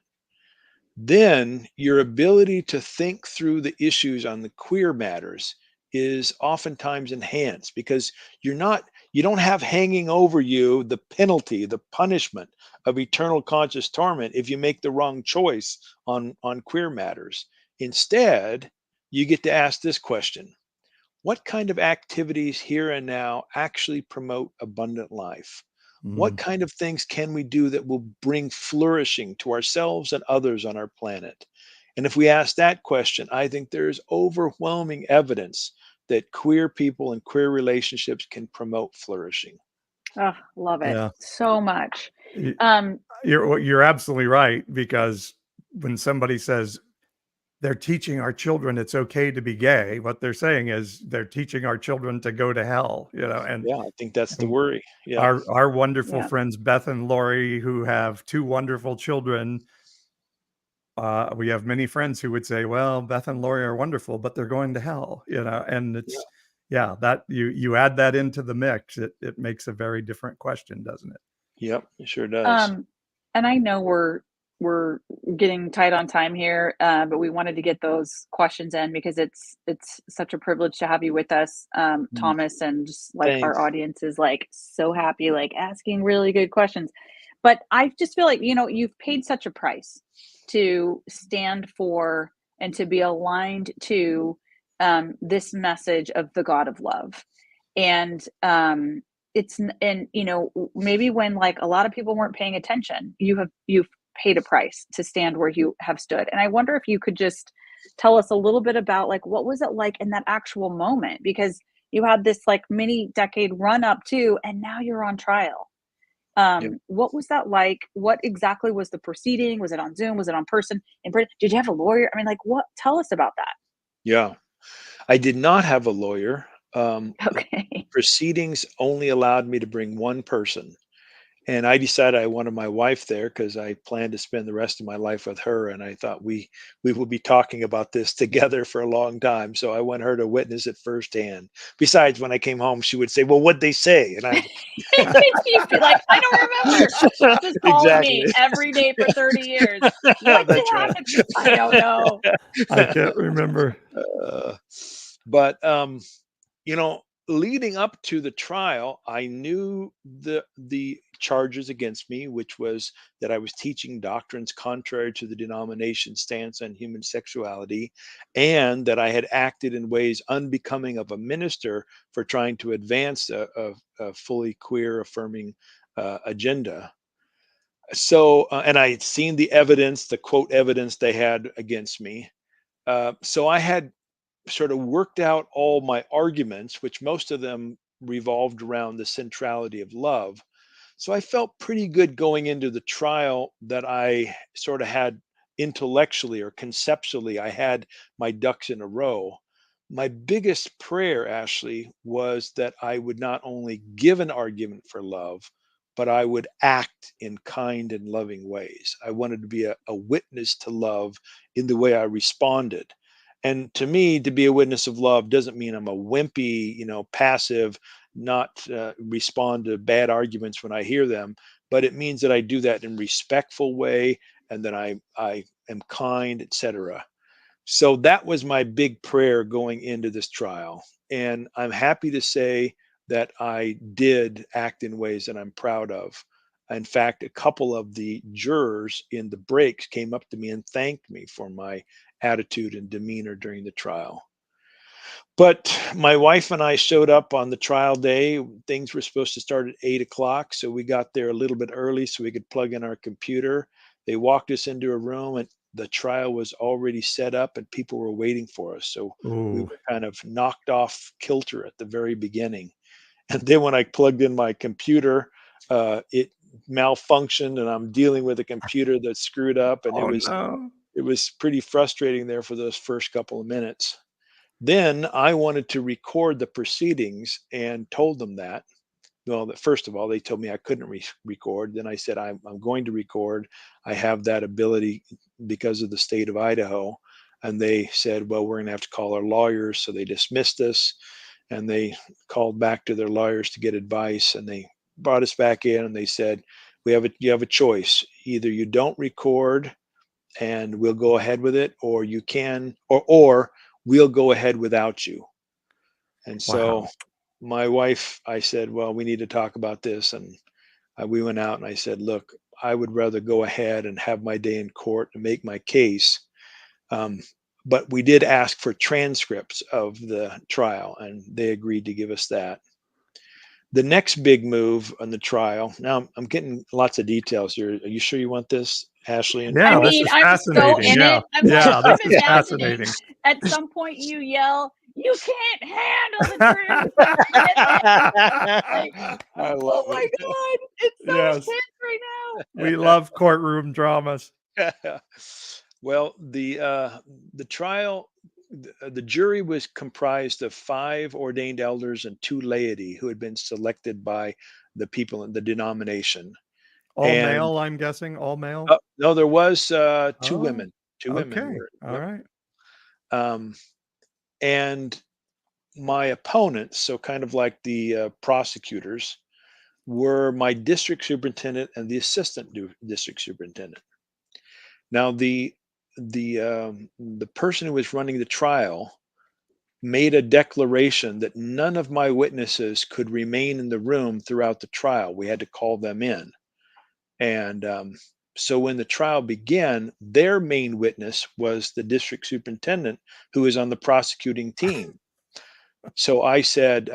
then your ability to think through the issues on the queer matters is oftentimes enhanced because you don't have hanging over you the penalty, the punishment of eternal conscious torment if you make the wrong choice on queer matters. Instead, you get to ask this question: what kind of activities here and now actually promote abundant life? What kind of things can we do that will bring flourishing to ourselves and others on our planet? And if we ask that question, I think there's overwhelming evidence that queer people and queer relationships can promote flourishing. Oh, love it Yeah. so much. Y- Um, You're absolutely right, because when somebody says they're teaching our children it's okay to be gay, what they're saying is they're teaching our children to go to hell, and Yeah, I think that's the and worry. Yeah. our wonderful Yeah. friends Beth and Lori, who have two wonderful children, we have many friends who would say, well, Beth and Lori are wonderful, but they're going to hell, and it's, that you add that into the mix, it makes a very different question, doesn't it? Yep, it sure does. And I know we're getting tight on time here, but we wanted to get those questions in because it's such a privilege to have you with us, Thomas, and just like Thanks. our audience is like so happy, like asking really good questions. But I just feel like, you've paid such a price to stand for and to be aligned to this message of the God of love. And maybe when like a lot of people weren't paying attention, you've paid a price to stand where you have stood. And I wonder if you could just tell us a little bit about like what was it like in that actual moment, because you had this like mini decade run up to, and now you're on trial. What was that like? What exactly was the proceeding? Was it on Zoom? Was it on person? Did you have a lawyer? I mean, like, what? Tell us about that. Yeah, I did not have a lawyer. Okay. Proceedings only allowed me to bring one person. And I decided I wanted my wife there because I planned to spend the rest of my life with her. And I thought we will be talking about this together for a long time. So I want her to witness it firsthand. Besides, when I came home, she would say, well, what'd they say? And I You'd be like, I don't remember. Just calling me Exactly. every day for 30 years. What did That's right. happen? I don't know. I can't remember. But leading up to the trial, I knew the charges against me, which was that I was teaching doctrines contrary to the denomination stance on human sexuality, and that I had acted in ways unbecoming of a minister for trying to advance a fully queer affirming agenda. So, and I had seen the evidence, the quote evidence they had against me. So I had sort of worked out all my arguments, which most of them revolved around the centrality of love. So I felt pretty good going into the trial that I sort of had intellectually or conceptually, I had my ducks in a row. My biggest prayer, Ashley, was that I would not only give an argument for love, but I would act in kind and loving ways. I wanted to be a witness to love in the way I responded. And to me, to be a witness of love doesn't mean I'm a wimpy, passive, not respond to bad arguments when I hear them, but it means that I do that in a respectful way and that I am kind, etc. So that was my big prayer going into this trial. And I'm happy to say that I did act in ways that I'm proud of. In fact, a couple of the jurors in the breaks came up to me and thanked me for my attitude and demeanor during the trial. But my wife and I showed up on the trial day. Things were supposed to start at 8 o'clock. So we got there a little bit early so we could plug in our computer. They walked us into a room and the trial was already set up and people were waiting for us. So we were kind of knocked off kilter at the very beginning. And then when I plugged in my computer, it malfunctioned and I'm dealing with a computer that's screwed up. And it was pretty frustrating there for those first couple of minutes. Then I wanted to record the proceedings and told them that. Well, first of all, they told me I couldn't record. Then I said, I'm going to record. I have that ability because of the state of Idaho. And they said, well, we're going to have to call our lawyers. So they dismissed us and they called back to their lawyers to get advice. And they brought us back in and they said, you have a choice. Either you don't record and we'll go ahead with it, or you can, or we'll go ahead without you. And so my wife, I said, well, we need to talk about this. And we went out and I said, look, I would rather go ahead and have my day in court and make my case. But we did ask for transcripts of the trial and they agreed to give us that. The next big move on the trial. Now I'm getting lots of details here. Are you sure you want this, Ashley? Yeah, I this mean, is I'm fascinating. so in Yeah, it. I'm this is imagining fascinating. at some point you yell, you can't handle the truth. Like, I love oh my it. God, it's so Yes. intense right now. We love courtroom dramas. Well, the trial, the jury was comprised of 5 ordained elders and 2 laity who had been selected by the people in the denomination. All And male, I'm guessing. All male. no, there was 2 Oh, women. 2 women okay. were. All Yep. right. And my opponents, so kind of like the prosecutors, were my district superintendent and the assistant district superintendent. Now, the person who was running the trial made a declaration that none of my witnesses could remain in the room throughout the trial. We had to call them in. And so when the trial began, their main witness was the district superintendent who was on the prosecuting team. So I said,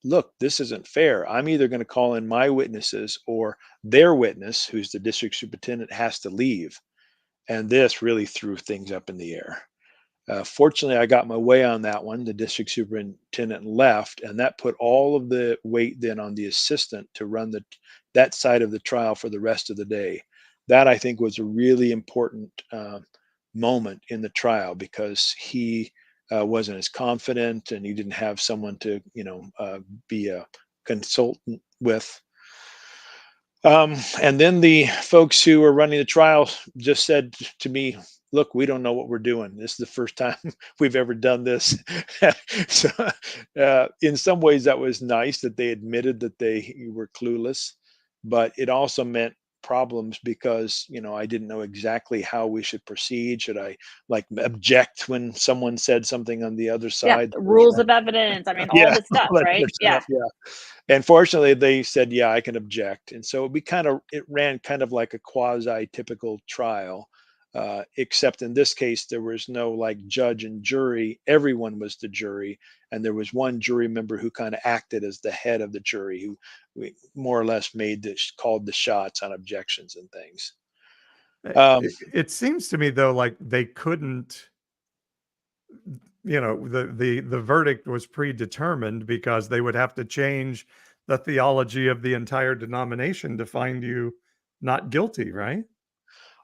look, this isn't fair. I'm either going to call in my witnesses or their witness, who's the district superintendent, has to leave. And this really threw things up in the air. Fortunately, I got my way on that one. The district superintendent left, and that put all of the weight then on the assistant to run that side of the trial for the rest of the day. That, I think, was a really important moment in the trial because he wasn't as confident, and he didn't have someone to, be a consultant with. And then the folks who were running the trial just said to me, look, we don't know what we're doing. This is the first time we've ever done this. So in some ways that was nice that they admitted that they were clueless, but it also meant problems because, I didn't know exactly how we should proceed. Should I object when someone said something on the other Yeah, side? rules of evidence. I mean, all Yeah, the stuff, all that right? other Yeah. stuff, yeah. And fortunately, they said, yeah, I can object. And so it ran kind of like a quasi-typical trial, except in this case, there was no judge and jury. Everyone was the jury. And there was one jury member who kind of acted as the head of the jury, who more or less called the shots on objections and things. It seems to me, though, like they couldn't, the verdict was predetermined because they would have to change the theology of the entire denomination to find you not guilty, right?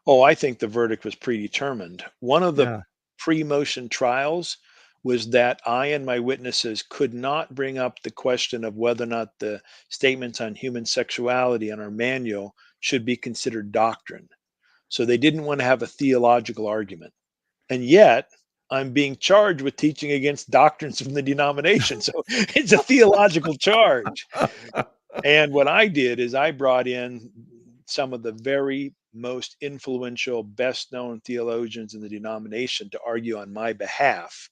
Oh, I think the verdict was predetermined. One of the Yeah. pre-motion trials was that I and my witnesses could not bring up the question of whether or not the statements on human sexuality in our manual should be considered doctrine. So they didn't want to have a theological argument. And yet, I'm being charged with teaching against doctrines from the denomination. So it's a theological charge. And what I did is I brought in some of the very most influential, best known theologians in the denomination to argue on my behalf.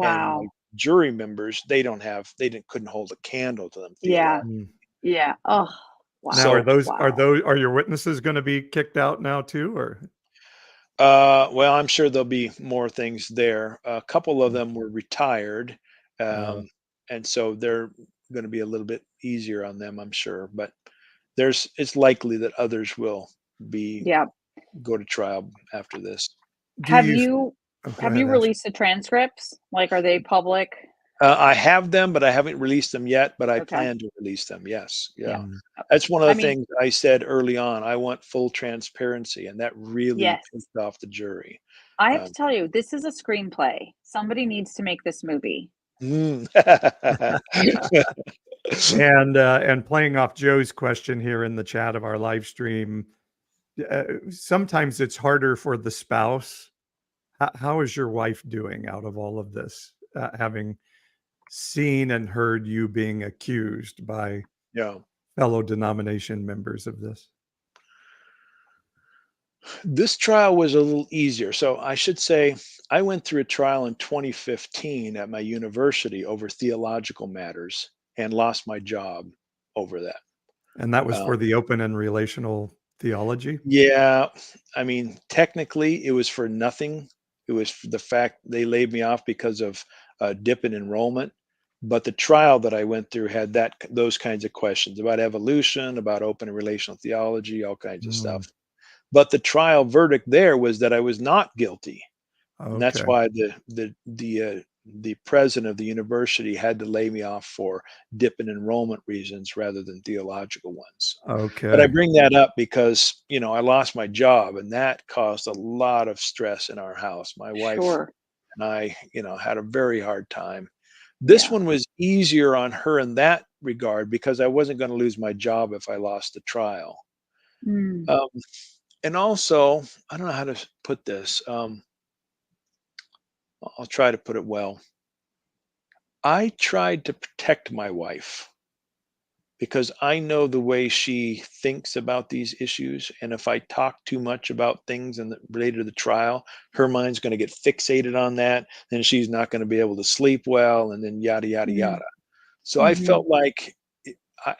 And my Wow. jury members, couldn't hold a candle to them Yeah. theologically. Mm. Yeah. Oh, wow. Now, Wow. are your witnesses going to be kicked out now too, or? Well, I'm sure there'll be more things there. A couple of them were retired, Uh, and so they're going to be a little bit easier on them, I'm sure. But it's likely that others will Yeah. go to trial after this. do Have you? you Oh, go have ahead, you Ash. released the transcripts? Like, are they public? I have them, but I haven't released them yet. But I Okay. plan to release them. Yes, yeah. Mm. That's one of I the mean, things I said early on. I want full transparency, and that really yes. pissed off the jury. I have to Um, tell you, this is a screenplay. Somebody needs to make this movie. mm. And playing off Joe's question here in the chat of our live stream, sometimes it's harder for the spouse. How is your wife doing out of all of this, having seen and heard you being accused by Yeah. fellow denomination members of this? This trial was a little easier. So I should say I went through a trial in 2015 at my university over theological matters and lost my job over that. And that was Um, for the open and relational theology? yeah, I mean, technically it was for nothing. It was for the fact they laid me off because of a dip in enrollment. But the trial that I went through had those kinds of questions about evolution, about open and relational theology, all kinds of Mm, stuff. But the trial verdict there was that I was not guilty, and that's okay. why the the president of the university had to lay me off for dip in enrollment reasons rather than theological ones. But I Okay. bring that up because, I lost my job, and that caused a lot of stress in our house. My wife Sure. and I, had a very hard time. This Yeah. one was easier on her in that regard because I wasn't going to lose my job if I lost the trial. Mm. Um, and also, I don't know how to put this. I'll try to put it well. I tried to protect my wife because I know the way she thinks about these issues. And if I talk too much about things related to the trial, her mind's going to get fixated on that. Then she's not going to be able to sleep well, and then yada, yada, Mm. yada. So I Hmm. felt like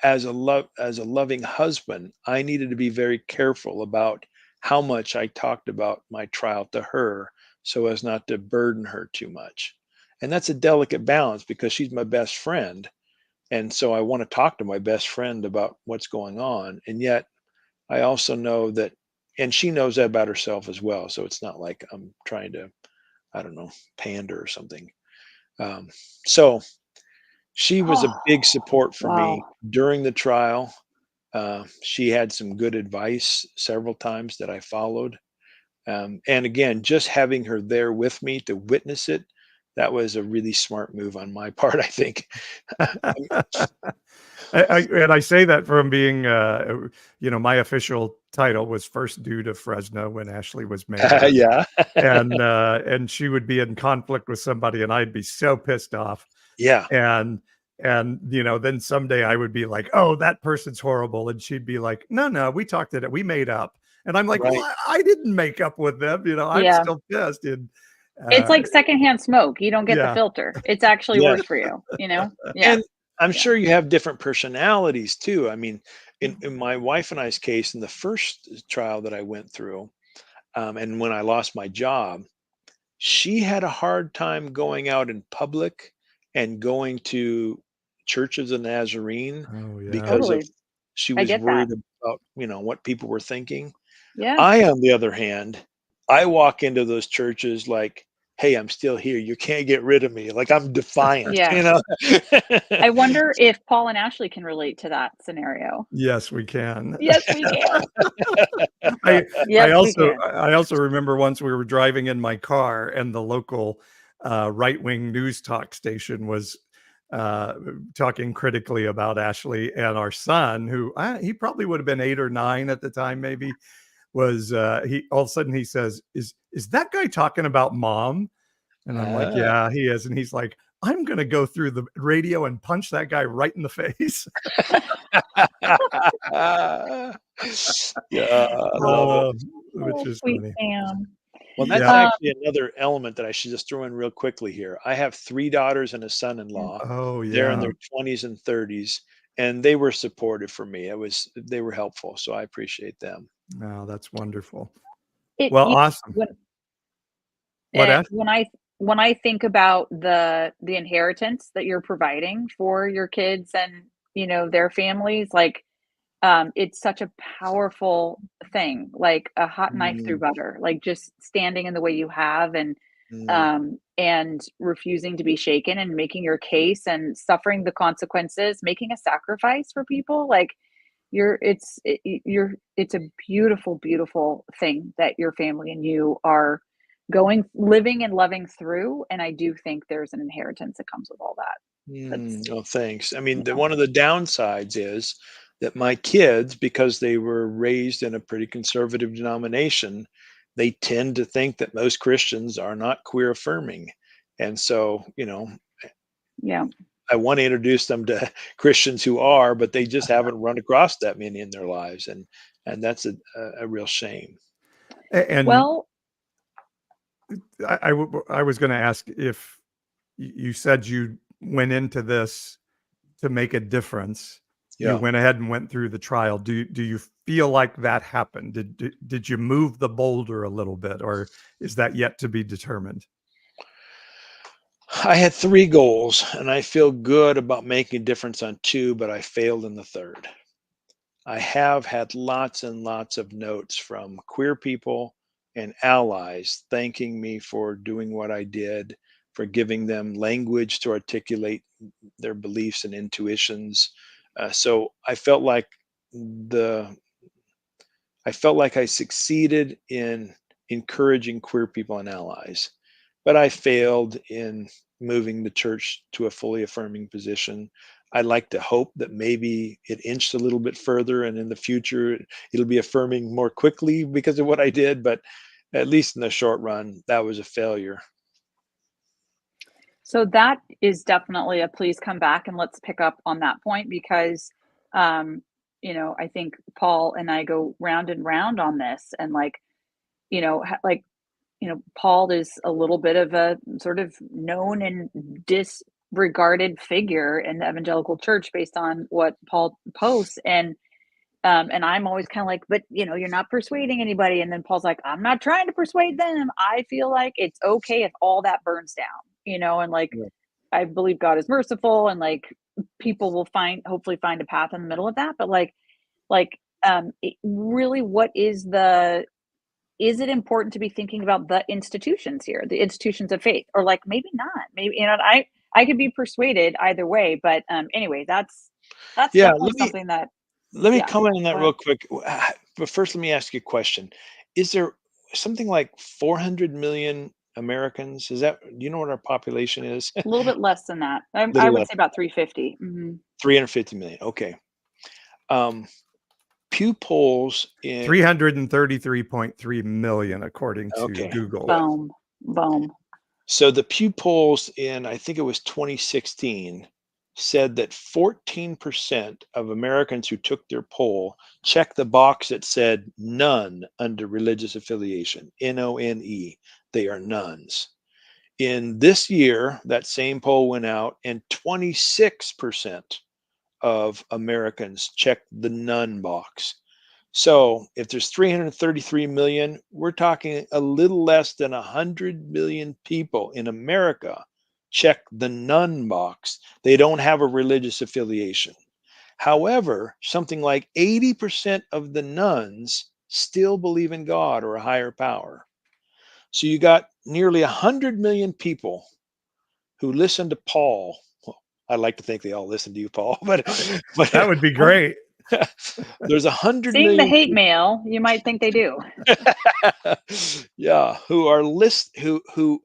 as a loving husband, I needed to be very careful about how much I talked about my trial to her so as not to burden her too much. And that's a delicate balance because she's my best friend. And so I want to talk to my best friend about what's going on. And yet I also know that, and she knows that about herself as well. So it's not like I'm trying to, I don't know, pander or something. Um, so she was a big support for me Wow. during the trial. She had some good advice several times that I followed. And again, just having her there with me to witness it, that was a really smart move on my part, I think. And I say that from being, my official title was first dude of Fresno when Ashley was mayor, Yeah. and she would be in conflict with somebody, and I'd be so pissed off, Yeah. and then someday I would be like, "Oh, that person's horrible," and she'd be like, "No, no, we talked it, we made up," and I'm like, "Well, Right. I didn't make up with them, I'm Yeah. still pissed," and It's uh, like secondhand smoke. You don't get the yeah, filter. It's actually Yes. worked for you, you know? Yeah. And I'm Yeah. sure you have different personalities too. I mean, in my wife and I's case, in the first trial that I went through, and when I lost my job, she had a hard time going out in public and going to churches of Nazarene oh yeah, because of Totally. she I was get that. worried about, what people were thinking. Yeah. I, on the other hand, I walk into those churches like, "Hey, I'm still here. You can't get rid of me." Like I'm defiant, Yeah. you know? I wonder if Paul and Ashley can relate to that scenario. yes, we can. Yes, we can. I I Yes, we also can. I also remember once we were driving in my car and the local right-wing news talk station was uh, talking critically about Ashley, and our son, who he probably would have been 8 or 9 at the time, maybe was he all of a sudden he says, "Is that guy talking about mom?" And I'm like, Ah. "Yeah, he is." And he's like, "I'm gonna go through the radio and punch that guy right in the face." Yeah, I love it. Uh, which Oh, is sweet funny. Sam. Well, that's Yeah. Um, actually another element that I should just throw in real quickly here. I have 3 daughters and a son-in-law. Oh, They're in yeah. their 20s and 30s, and they were supportive for me. They were helpful, so I appreciate them. No, that's wonderful. it Well, you awesome. when What, Ash? when I think about the inheritance that you're providing for your kids and, their families, like, it's such a powerful thing, like a hot knife through Mm, butter, like just standing in the way you have mm, and refusing to be shaken and making your case and suffering the consequences, making a sacrifice for people. Like it's a beautiful, beautiful thing that your family and you are living and loving through. And I do think there's an inheritance that comes with all that. That's, oh, thanks. I mean, you know, one of the downsides is that my kids, because they were raised in a pretty conservative denomination, they tend to think that most Christians are not queer affirming. And so, yeah. I want to introduce them to Christians who are, but they just haven't run across that many in their lives, and that's a real shame. And Well, I was going to ask if you said you went into this to make a difference. You Yeah. went ahead and went through the trial. Do you feel like that happened? Did you move the boulder a little bit, or is that yet to be determined? I had 3 goals, and I feel good about making a difference on 2, but I failed in the 3rd. I have had lots and lots of notes from queer people and allies thanking me for doing what I did, for giving them language to articulate their beliefs and intuitions. So the I felt like I succeeded in encouraging queer people and allies, but I failed in moving the church to a fully affirming position. I'd like to hope that maybe it inched a little bit further, and in the future it'll be affirming more quickly because of what I did. But at least in the short run, that was a failure. So that is definitely a please come back and let's pick up on that point, because I think Paul and I go round and round on this, and Paul is a little bit of a sort of known and disregarded figure in the evangelical church based on what Paul posts. And I'm always kind of like, but you're not persuading anybody. And then Paul's like, I'm not trying to persuade them. I feel like it's okay if all that burns down, and Yeah. I believe God is merciful, and people will hopefully find a path in the middle of that. But really, is it important to be thinking about the institutions here, the institutions of faith, or maybe not? Maybe, I could be persuaded either way, but anyway, that's Yeah, definitely something that, let me yeah, comment on that go real ahead. quick. But first, let me ask you a question. Is there something like 400 million Americans? Do you know what our population is? A little bit less than that. I Little would less, say about 350. Mhm. 350 million. Okay. Um, Pew polls in 333.3 million, according to okay, Google. good. Boom, boom. So the Pew polls in, I think it was 2016, said that 14% of Americans who took their poll checked the box that said none under religious affiliation, NONE. They are nuns. In this year, that same poll went out, and 26% of Americans checked the none box. So if there's 333 million, we're talking a little less than 100 million people in America check the none box. They don't have a religious affiliation. However, something like 80% of the nuns still believe in God or a higher power. So you got nearly 100 million people who listen to Paul. Well, I like to think they all listen to you, Paul, but That would be great. there's 100 Seeing the million hate people. mail, you might think they do. Yeah, who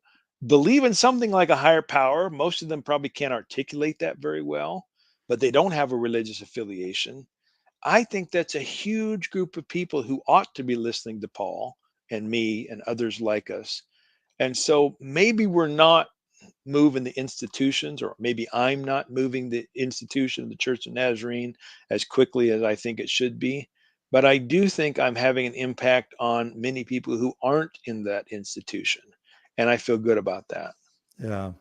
believe in something like a higher power. Most of them probably can't articulate that very well, but they don't have a religious affiliation. I think that's a huge group of people who ought to be listening to Paul and me and others like us. And so maybe we're not moving the institutions, or maybe I'm not moving the institution of the Church of Nazarene as quickly as I think it should be. But I do think I'm having an impact on many people who aren't in that institution. And I feel good about that. Yeah.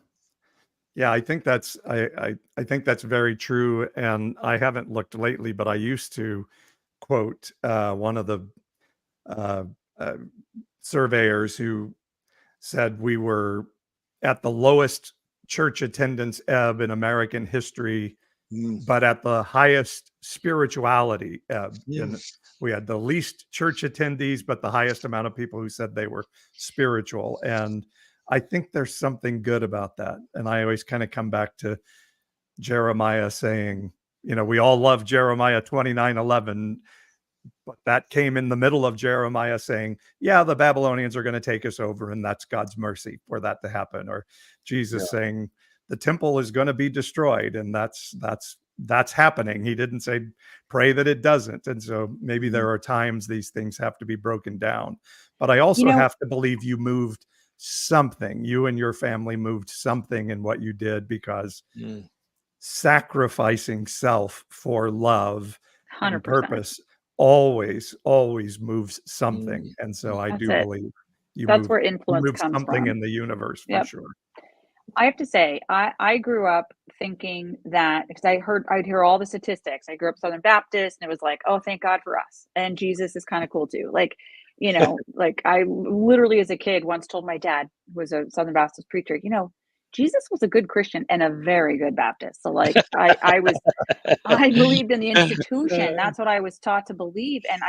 Yeah, I think I think that's very true. And I haven't looked lately, but I used to quote one of the uh, uh, surveyors who said we were at the lowest church attendance ebb in American history, Mm, but at the highest spirituality ebb. mm, We had the least church attendees, but the highest amount of people who said they were spiritual. And I think there's something good about that. And I always kind of come back to Jeremiah saying, we all love Jeremiah 29:11, but that came in the middle of Jeremiah saying, yeah, the Babylonians are going to take us over, and that's God's mercy for that to happen. Or yeah. Jesus saying the temple is going to be destroyed, and that's happening. He didn't say pray that it doesn't. And so maybe there are times these things have to be broken down. But I You also know, have to believe you moved something. You and your family moved something in what you did, because Mm, sacrificing self for love and 100%. purpose always moves mm, something. And so I That's do it. believe you That's moved where you influence moved comes something from. in the universe for Yep. sure. I have to say, I grew up thinking that, because I'd hear all the statistics. I grew up Southern Baptist, and it was like, oh, thank God for us. And Jesus is kind of cool too. I literally as a kid once told my dad, who was a Southern Baptist preacher, Jesus was a good Christian and a very good Baptist. So I believed in the institution. That's what I was taught to believe. And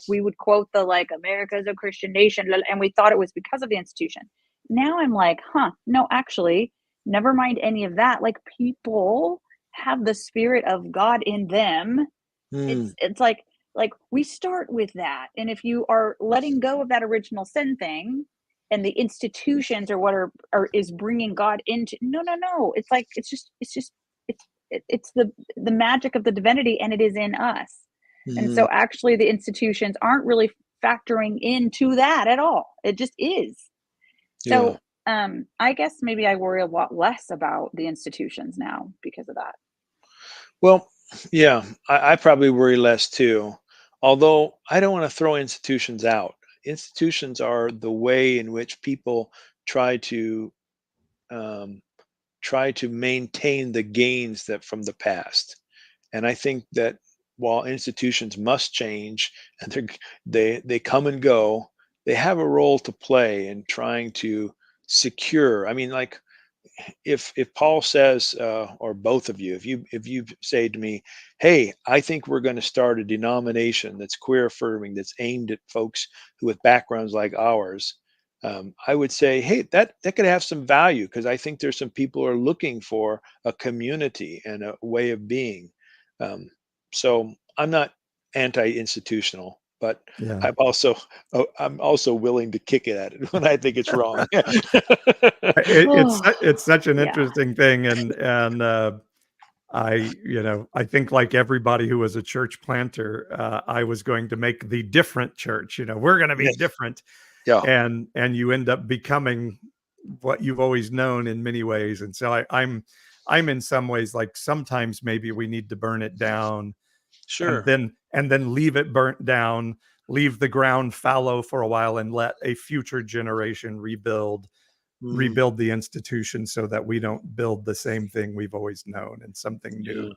we would quote the America's a Christian nation, and we thought it was because of the institution. now I'm like, no, actually, never mind any of that. Like, people have the Spirit of God in them. Mm, It's like we start with that. And if you are letting go of that original sin thing, and the institutions are what is bringing God into, no. It's like, it's the magic of the divinity, and it is in us. And mhm. so actually the institutions aren't really factoring into that at all. It just is. Yeah. So I guess maybe I worry a lot less about the institutions now because of that. Well, yeah, I probably worry less too. Although I don't want to throw institutions out. Institutions are the way in which people try to um, maintain the gains that from the past. And I think that while institutions must change and they come and go, they have a role to play in trying to secure. I mean, like if Paul says, or both of you, if you say to me, "Hey, I think we're going to start a denomination that's queer affirming, that's aimed at folks who with backgrounds like ours," I would say, "Hey, that could have some value because I think there's some people who are looking for a community and a way of being." Um, so I'm not anti-institutional, but Yeah. I'm also willing to kick it at it when I think it's wrong. It's such an Yeah. interesting thing, and I think like everybody who was a church planter, I was going to make the different church. We're going to be Yes. different, Yeah. and you end up becoming what you've always known in many ways. And so I'm in some ways like sometimes maybe we need to burn it down and Sure. then leave it burnt down, leave the ground fallow for a while, and let a future generation Mm, rebuild the institution so that we don't build the same thing we've always known and something yeah. new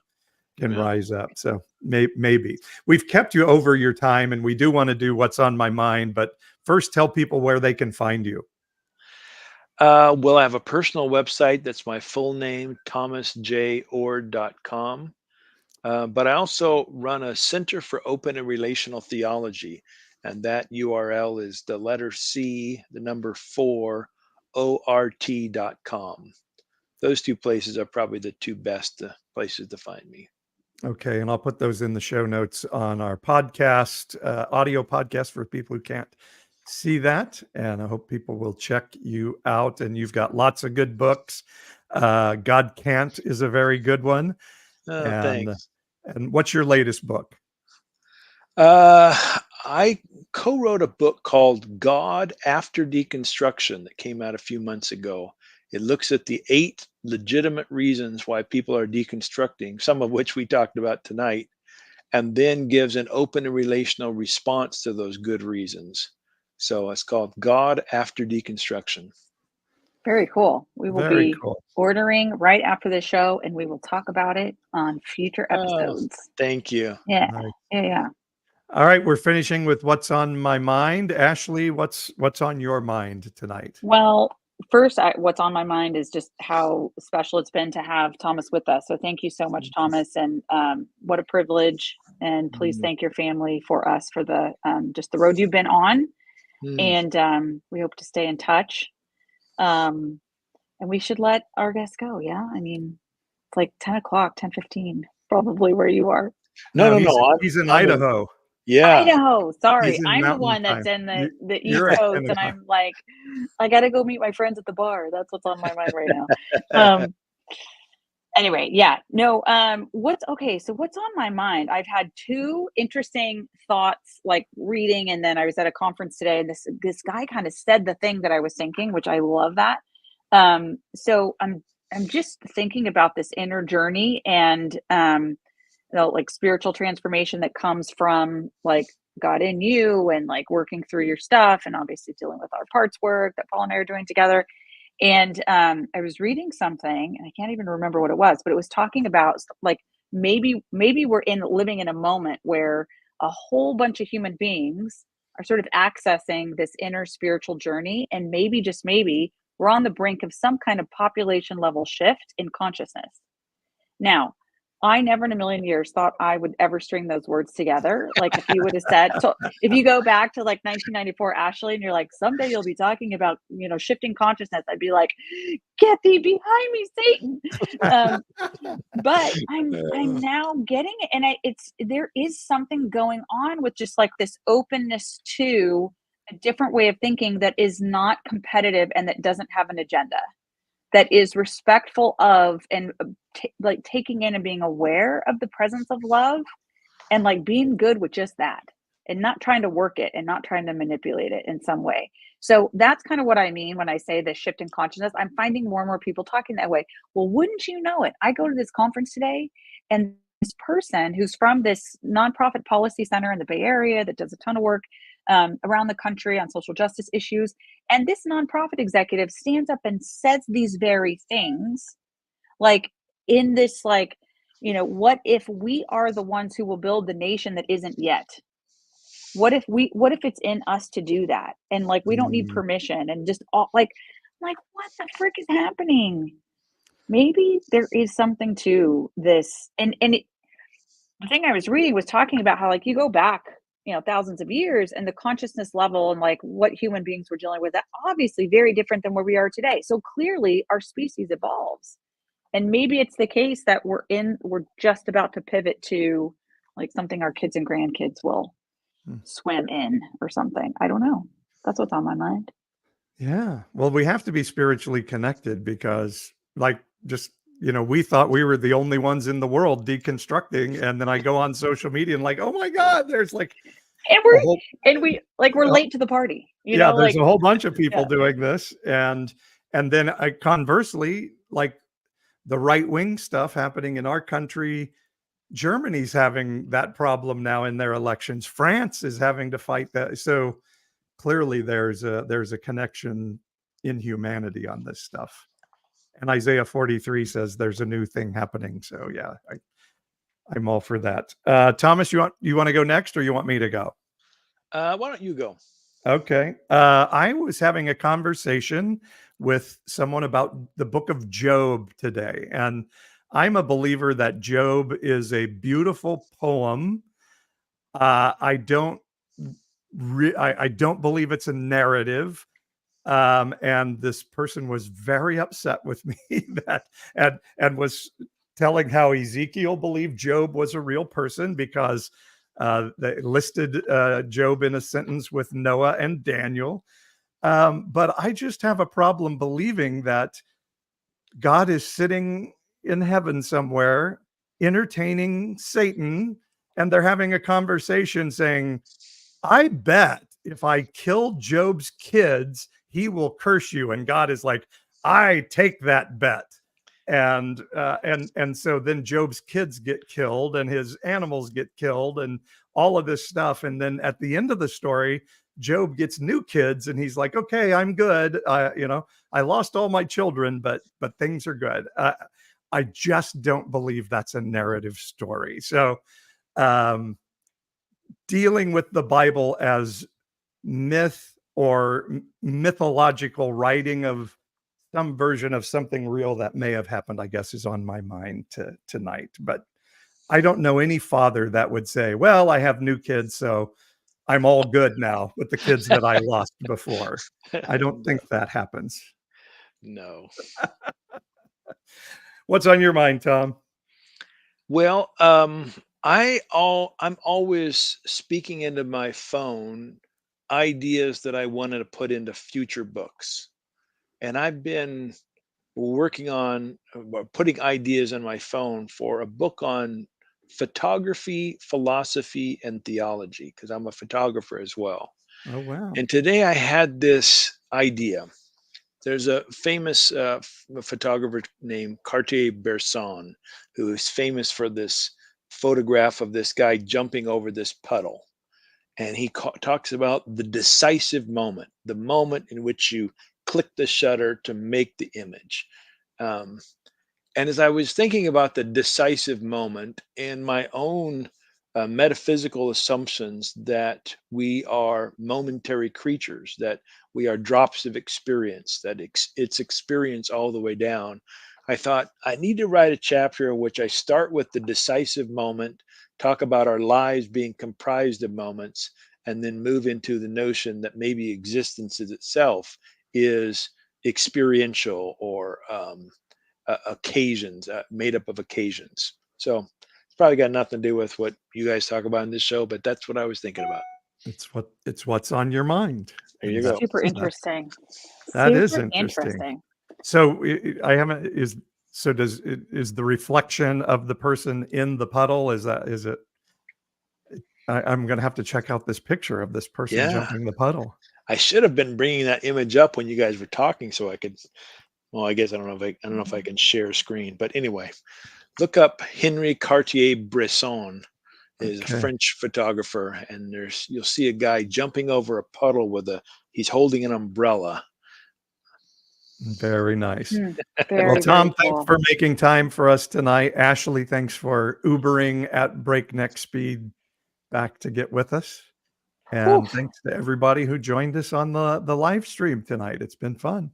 can Yeah. rise up. So maybe we've kept you over your time, and we do want to do what's on my mind, but first tell people where they can find you. Well, I have a personal website that's my full name, thomasjoord.com. But I also run a Center for Open and Relational Theology, and that URL is the letter C, the number 4, ORT.com. Those two places are probably the two best places to find me. Okay, and I'll put those in the show notes on our podcast, audio podcast for people who can't see that. And I hope people will check you out. And you've got lots of good books. God Can't is a very good one. Oh, And thanks. and what's your latest book? Uh, I co-wrote a book called God After Deconstruction that came out a few months ago. It looks at the 8 legitimate reasons why people are deconstructing, some of which we talked about tonight, and then gives an open and relational response to those good reasons. So it's called God After Deconstruction. Very cool. We will Very be cool. ordering right after the show, and we will talk about it on future Oh, episodes. thank you. Yeah. Nice. Yeah. All right, we're finishing with what's on my mind. Ashley, what's on your mind tonight? Well, first, what's on my mind is just how special it's been to have Thomas with us. So thank you so much, Thomas, and what a privilege. And please Mm, thank your family for us for the just the road you've been on. mm. And we hope to stay in touch. Um, and we should let our guests go. Yeah, I mean, it's like 10 o'clock, 10:15, probably where you are. No, No, no, he's no. he's in I'm in. Idaho. Yeah. Idaho. Sorry, He's in I'm the Mountain one that's Time. in the East You're at Coast, 10 and o'clock. I'm like, I got to go meet my friends at the bar. That's what's on my mind right now. Um, anyway, yeah, no. What's okay? So what's on my mind? I've had two interesting thoughts, like reading, and then I was at a conference today, and this guy kind of said the thing that I was thinking, which I love that. So I'm just thinking about this inner journey and like spiritual transformation that comes from like God in you and like working through your stuff and obviously dealing with our parts work that Paul and I are doing together. And I was reading something and I can't even remember what it was, but it was talking about like maybe we're living in a moment where a whole bunch of human beings are sort of accessing this inner spiritual journey, and maybe just maybe we're on the brink of some kind of population level shift in consciousness. Now, I never in a million years thought I would ever string those words together. Like if you would have said, so if you go back to like 1994, Ashley, and you're like, someday you'll be talking about, shifting consciousness, I'd be like, get thee behind me, Satan. Um, but I'm now getting it, and there is something going on with just like this openness to a different way of thinking that is not competitive and that doesn't have an agenda, that is respectful of and like taking in and being aware of the presence of love and like being good with just that and not trying to work it and not trying to manipulate it in some way. So that's kind of what I mean when I say the shift in consciousness. I'm finding more and more people talking that way. Well, wouldn't you know it? I go to this conference today, and this person who's from this nonprofit policy center in the Bay Area that does a ton of work around the country on social justice issues. And this nonprofit executive stands up and says these very things, like in this, like, what if we are the ones who will build the nation that isn't yet? What if it's in us to do that? And like, we don't need permission and just all like, what the frick is happening? Maybe there is something to this. The thing I was reading was talking about how like you go back, thousands of years, and the consciousness level and like what human beings were dealing with, that obviously very different than where we are today. So clearly our species evolves. And maybe it's the case that we're just about to pivot to like something our kids and grandkids will swim in or something. I don't know. That's what's on my mind. Yeah. Well, we have to be spiritually connected because like just, we thought we were the only ones in the world deconstructing. And then I go on social media and like, oh my God, there's like, we're late to the party. There's a whole bunch of people doing this. And then conversely, like the right-wing stuff happening in our country, Germany's having that problem now in their elections. France is having to fight that. So clearly there's a connection in humanity on this stuff. And Isaiah 43 says there's a new thing happening. So yeah, I'm all for that. Thomas, you want to go next, or you want me to go? Why don't you go? Okay. I was having a conversation with someone about the book of Job today, and I'm a believer that Job is a beautiful poem. I don't believe it's a narrative. And this person was very upset with me that and was telling how Ezekiel believed Job was a real person because they listed Job in a sentence with Noah and Daniel. But I just have a problem believing that God is sitting in heaven somewhere entertaining Satan, and they're having a conversation saying, I bet if I kill Job's kids, he will curse you. And God is like, I take that bet. And so then Job's kids get killed and his animals get killed and all of this stuff. And then at the end of the story, Job gets new kids and he's like, okay, I'm good. I lost all my children, but things are good. I just don't believe that's a narrative story. So dealing with the Bible as myth or mythological writing of some version of something real that may have happened, I guess, is on my mind tonight. But I don't know any father that would say, well, I have new kids, so I'm all good now with the kids that I lost before. I don't think that happens. No. What's on your mind, Tom? Well, I'm always speaking into my phone ideas that I wanted to put into future books. And I've been working on putting ideas on my phone for a book on photography, philosophy, and theology, because I'm a photographer as well. Oh, wow. And today I had this idea. There's a famous photographer named Cartier-Bresson, who is famous for this photograph of this guy jumping over this puddle. And he talks about the decisive moment, the moment in which you click the shutter to make the image. And as I was thinking about the decisive moment and my own metaphysical assumptions that we are momentary creatures, that we are drops of experience, that it's experience all the way down, I thought I need to write a chapter in which I start with the decisive moment, talk about our lives being comprised of moments, and then move into the notion that maybe existence itself is experiential or occasions, made up of occasions. So it's probably got nothing to do with what you guys talk about in this show, but that's what I was thinking about. It's what's on your mind. There you And go. Super that's- interesting. That is Super interesting. So I haven't is the reflection of the person in the puddle? Is it? I'm going to have to check out this picture of this person Yeah. jumping the puddle. I should have been bringing that image up when you guys were talking, so I could. Well, I guess I don't know if I can share screen, but anyway, look up Henri Cartier-Bresson. Is a Okay. French photographer, and you'll see a guy jumping over a puddle he's holding an umbrella. Very nice. Very, Well, Tom, very cool. thanks for making time for us tonight. Ashley, thanks for Ubering at breakneck speed back to get with us. And thanks to everybody who joined us on the live stream tonight. It's been fun.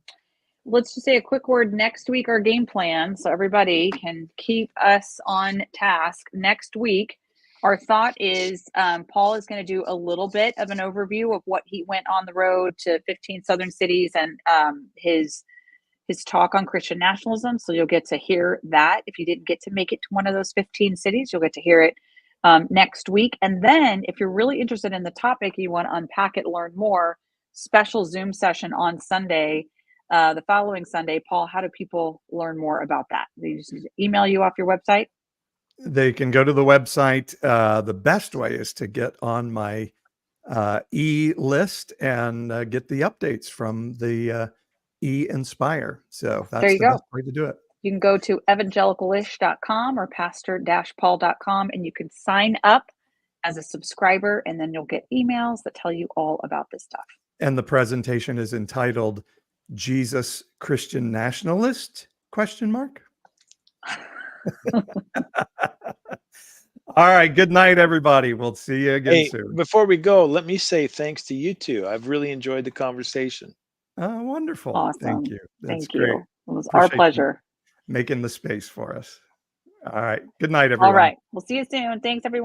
Let's just say a quick word next week, our game plan, so everybody can keep us on task. Next week, our thought is Paul is going to do a little bit of an overview of what he went on the road to 15 southern cities and his talk on Christian nationalism. So you'll get to hear that. If you didn't get to make it to one of those 15 cities, you'll get to hear it next week. And then if you're really interested in the topic, you want to unpack it, learn more, special Zoom session on Sunday, the following Sunday. Paul, how do people learn more about that? They just email you off your website? They can go to the website. The best way is to get on my e-list and get the updates from the e-inspire. So that's the best way to do it. You can go to evangelicalish.com or pastor-paul.com, and you can sign up as a subscriber, and then you'll get emails that tell you all about this stuff. And the presentation is entitled Jesus Christian Nationalist? ? All right. Good night, everybody. We'll see you again soon. Before we go, let me say thanks to you two. I've really enjoyed the conversation. Oh, wonderful. Awesome. Thank you. That's Thank great. you. It was our pleasure. Making the space for us. All right. Good night, everyone. All right. We'll see you soon. Thanks, everyone.